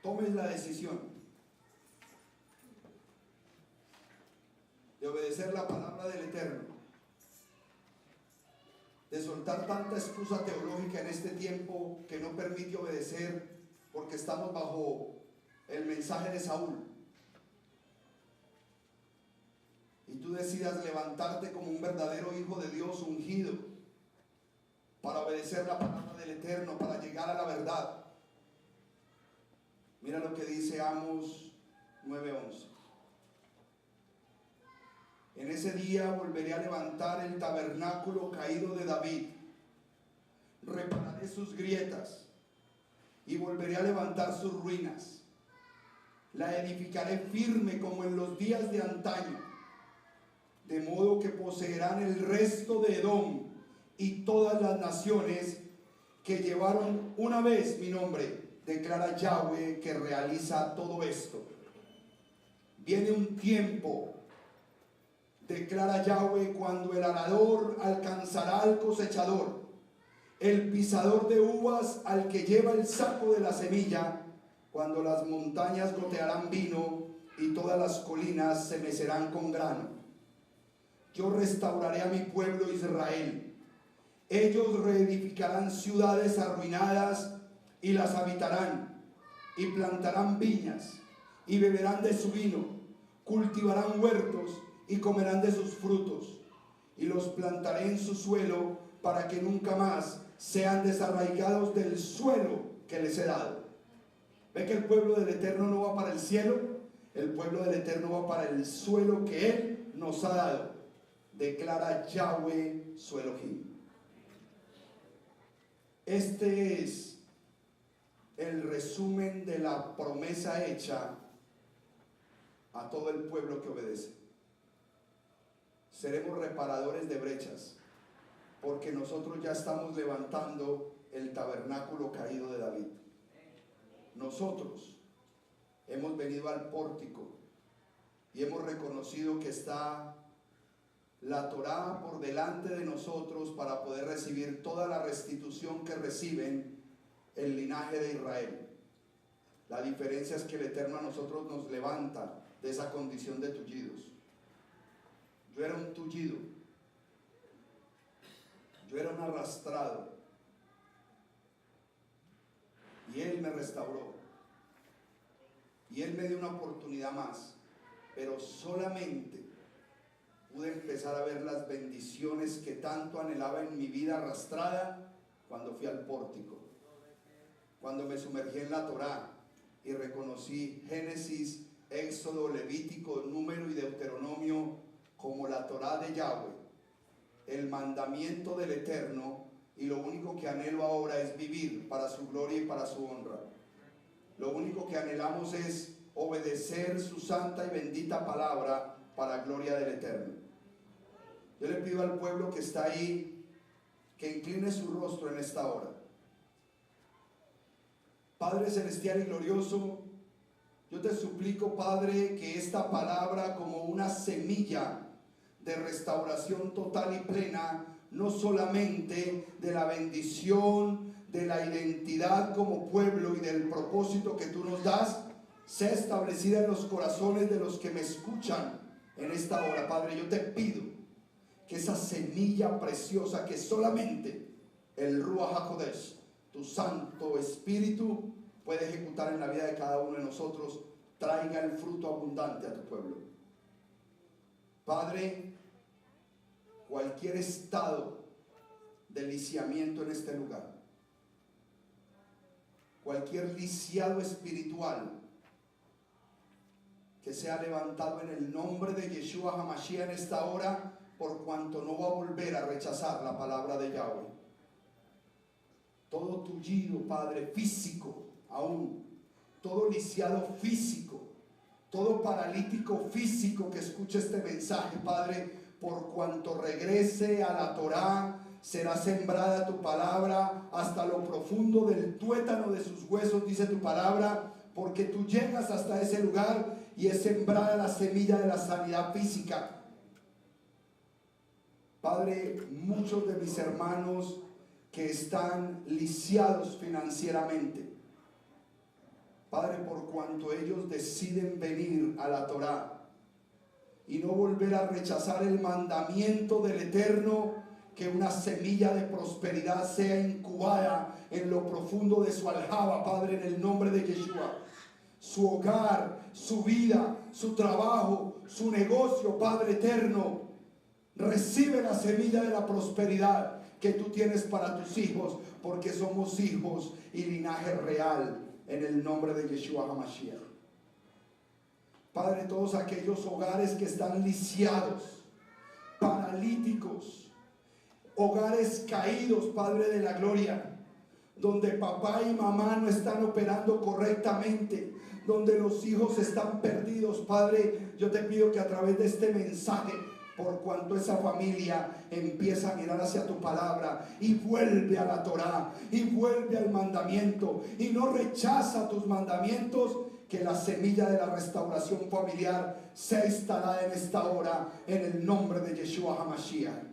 tomes la decisión de obedecer la palabra del Eterno, de soltar tanta excusa teológica en este tiempo que no permite obedecer porque estamos bajo el mensaje de Saúl, y tú decidas levantarte como un verdadero hijo de Dios ungido para obedecer la palabra del Eterno, para llegar a la verdad. Mira lo que dice Amos 9:11. En ese día volveré a levantar el tabernáculo caído de David, repararé sus grietas y volveré a levantar sus ruinas. La edificaré firme como en los días de antaño, de modo que poseerán el resto de Edom y todas las naciones que llevaron una vez mi nombre, declara Yahweh, que realiza todo esto. Viene un tiempo, declara Yahweh, cuando el arador alcanzará al cosechador, el pisador de uvas al que lleva el saco de la semilla, cuando las montañas gotearán vino y todas las colinas se mecerán con grano. Yo restauraré a mi pueblo Israel. Ellos reedificarán ciudades arruinadas y las habitarán, y plantarán viñas y beberán de su vino, cultivarán huertos y comerán de sus frutos, y los plantaré en su suelo para que nunca más sean desarraigados del suelo que les he dado. ¿Ve que el pueblo del Eterno no va para el cielo? El pueblo del Eterno va para el suelo que Él nos ha dado, declara Yahweh su Elohim. Este es el resumen de la promesa hecha a todo el pueblo que obedece. Seremos reparadores de brechas, porque nosotros ya estamos levantando el tabernáculo caído de David. Nosotros hemos venido al pórtico y hemos reconocido que está la Torá por delante de nosotros para poder recibir toda la restitución que reciben el linaje de Israel. La diferencia es que el Eterno a nosotros nos levanta de esa condición de tullidos. Yo era un tullido, yo era un arrastrado, y Él me restauró, y Él me dio una oportunidad más, pero solamente pude empezar a ver las bendiciones que tanto anhelaba en mi vida arrastrada cuando fui al pórtico, cuando me sumergí en la Torá y reconocí Génesis, Éxodo, Levítico, Número y Deuteronomio como la Torá de Yahweh, el mandamiento del Eterno, y lo único que anhelo ahora es vivir para su gloria y para su honra. Lo único que anhelamos es obedecer su santa y bendita palabra para gloria del Eterno. Yo le pido al pueblo que está ahí que incline su rostro en esta hora. Padre celestial y glorioso, yo te suplico, Padre, que esta palabra, como una semilla de restauración total y plena, no solamente de la bendición, de la identidad como pueblo y del propósito que tú nos das, sea establecida en los corazones de los que me escuchan en esta hora. Padre, yo te pido que esa semilla preciosa que solamente el Ruach HaKodesh, tu Santo Espíritu, puede ejecutar en la vida de cada uno de nosotros, traiga el fruto abundante a tu pueblo. Padre, cualquier estado de lisiamiento en este lugar, cualquier lisiado espiritual que sea levantado en el nombre de Yeshua HaMashiach en esta hora, por cuanto no va a volver a rechazar la palabra de Yahweh. Todo tullido, Padre, físico aún, todo lisiado físico, todo paralítico físico que escuche este mensaje, Padre, por cuanto regrese a la Torá, será sembrada tu palabra hasta lo profundo del tuétano de sus huesos, dice tu palabra, porque tú llegas hasta ese lugar y es sembrada la semilla de la sanidad física. Padre, muchos de mis hermanos que están lisiados financieramente, Padre, por cuanto ellos deciden venir a la Torá y no volver a rechazar el mandamiento del Eterno, que una semilla de prosperidad sea incubada en lo profundo de su aljaba, Padre, en el nombre de Yeshua. Su hogar, su vida, su trabajo, su negocio, Padre eterno, recibe la semilla de la prosperidad que tú tienes para tus hijos, porque somos hijos y linaje real en el nombre de Yeshua HaMashiach. Padre, todos aquellos hogares que están lisiados, paralíticos, hogares caídos, Padre de la gloria, donde papá y mamá no están operando correctamente, donde los hijos están perdidos, Padre, yo te pido que a través de este mensaje, por cuanto esa familia empieza a mirar hacia tu palabra y vuelve a la Torá y vuelve al mandamiento y no rechaza tus mandamientos, que la semilla de la restauración familiar sea instalada en esta hora en el nombre de Yeshua HaMashiach.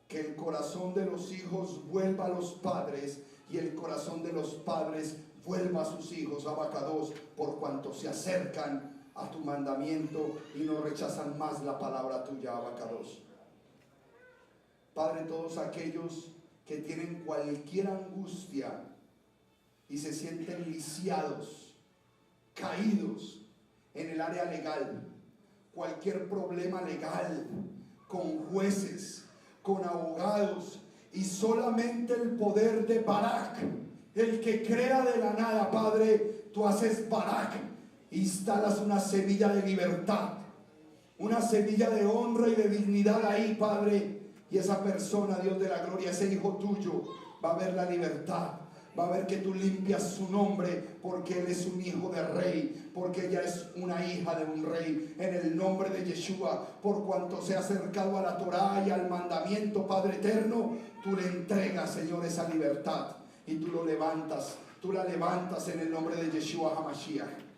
Que el corazón de los hijos vuelva a los padres y el corazón de los padres vuelva a sus hijos, Abacados, por cuanto se acercan a tu mandamiento y no rechazan más la palabra tuya, Abacados. Padre, todos aquellos que tienen cualquier angustia y se sienten lisiados, caídos en el área legal, cualquier problema legal, con jueces, con abogados, y solamente el poder de Barak, el que crea de la nada, Padre, tú haces Barak, instalas una semilla de libertad, una semilla de honra y de dignidad ahí, Padre, y esa persona, Dios de la gloria, ese hijo tuyo, va a ver la libertad, va a ver que tú limpias su nombre, porque él es un hijo de rey, porque ella es una hija de un rey, en el nombre de Yeshua, por cuanto se ha acercado a la Torá y al mandamiento, Padre eterno, tú le entregas, Señor, esa libertad, y tú lo levantas, tú la levantas en el nombre de Yeshua HaMashiach.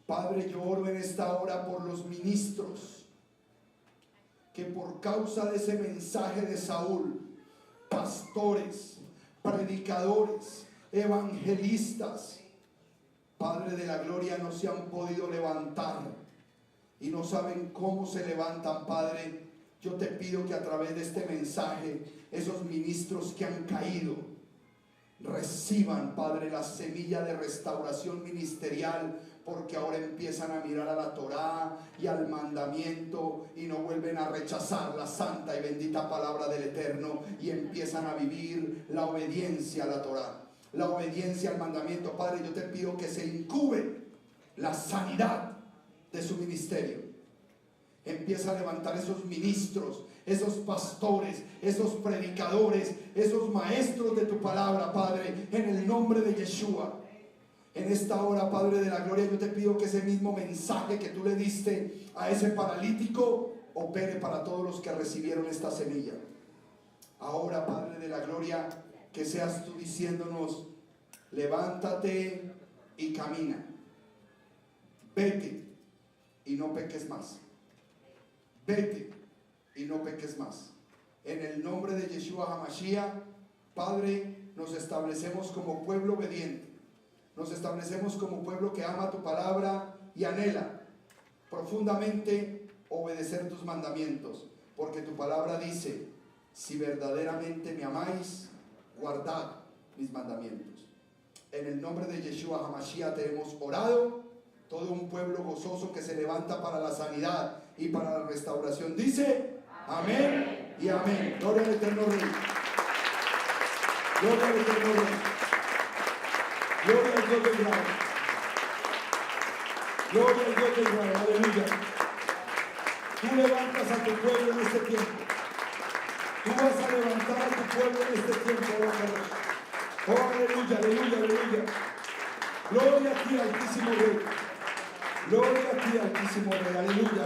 Padre, yo oro en esta hora por los ministros, que por causa de ese mensaje de Saúl, pastores, predicadores, evangelistas, Padre de la gloria, no se han podido levantar y no saben cómo se levantan, Padre. Yo te pido que a través de este mensaje, esos ministros que han caído reciban, Padre, la semilla de restauración ministerial, porque ahora empiezan a mirar a la Torá y al mandamiento y no vuelven a rechazar la santa y bendita palabra del Eterno, y empiezan a vivir la obediencia a la Torá, la obediencia al mandamiento. Padre, yo te pido que se incube la sanidad de su ministerio. Empieza a levantar esos ministros, esos pastores, esos predicadores, esos maestros de tu palabra, Padre, en el nombre de Yeshua. En esta hora, Padre de la gloria, yo te pido que ese mismo mensaje que tú le diste a ese paralítico opere para todos los que recibieron esta semilla. Ahora, Padre de la gloria, que seas tú diciéndonos: levántate y camina, vete y no peques más, vete y no peques más. En el nombre de Yeshua HaMashiach, Padre, nos establecemos como pueblo obediente, nos establecemos como pueblo que ama tu palabra y anhela profundamente obedecer tus mandamientos, porque tu palabra dice: si verdaderamente me amáis, guardad mis mandamientos. En el nombre de Yeshua HaMashiach te hemos orado. Todo un pueblo gozoso que se levanta para la sanidad y para la restauración dice: amén y amén. Gloria al eterno Rey. Gloria al eterno Rey. Gloria al Dios de Israel. Gloria al Dios de Israel. Aleluya. Tú levantas a tu pueblo en este tiempo. Tú vas a levantar a tu pueblo en este tiempo. Oh, aleluya, aleluya, aleluya. Gloria a ti, Altísimo Rey. Gloria a ti, Altísimo Rey. Aleluya.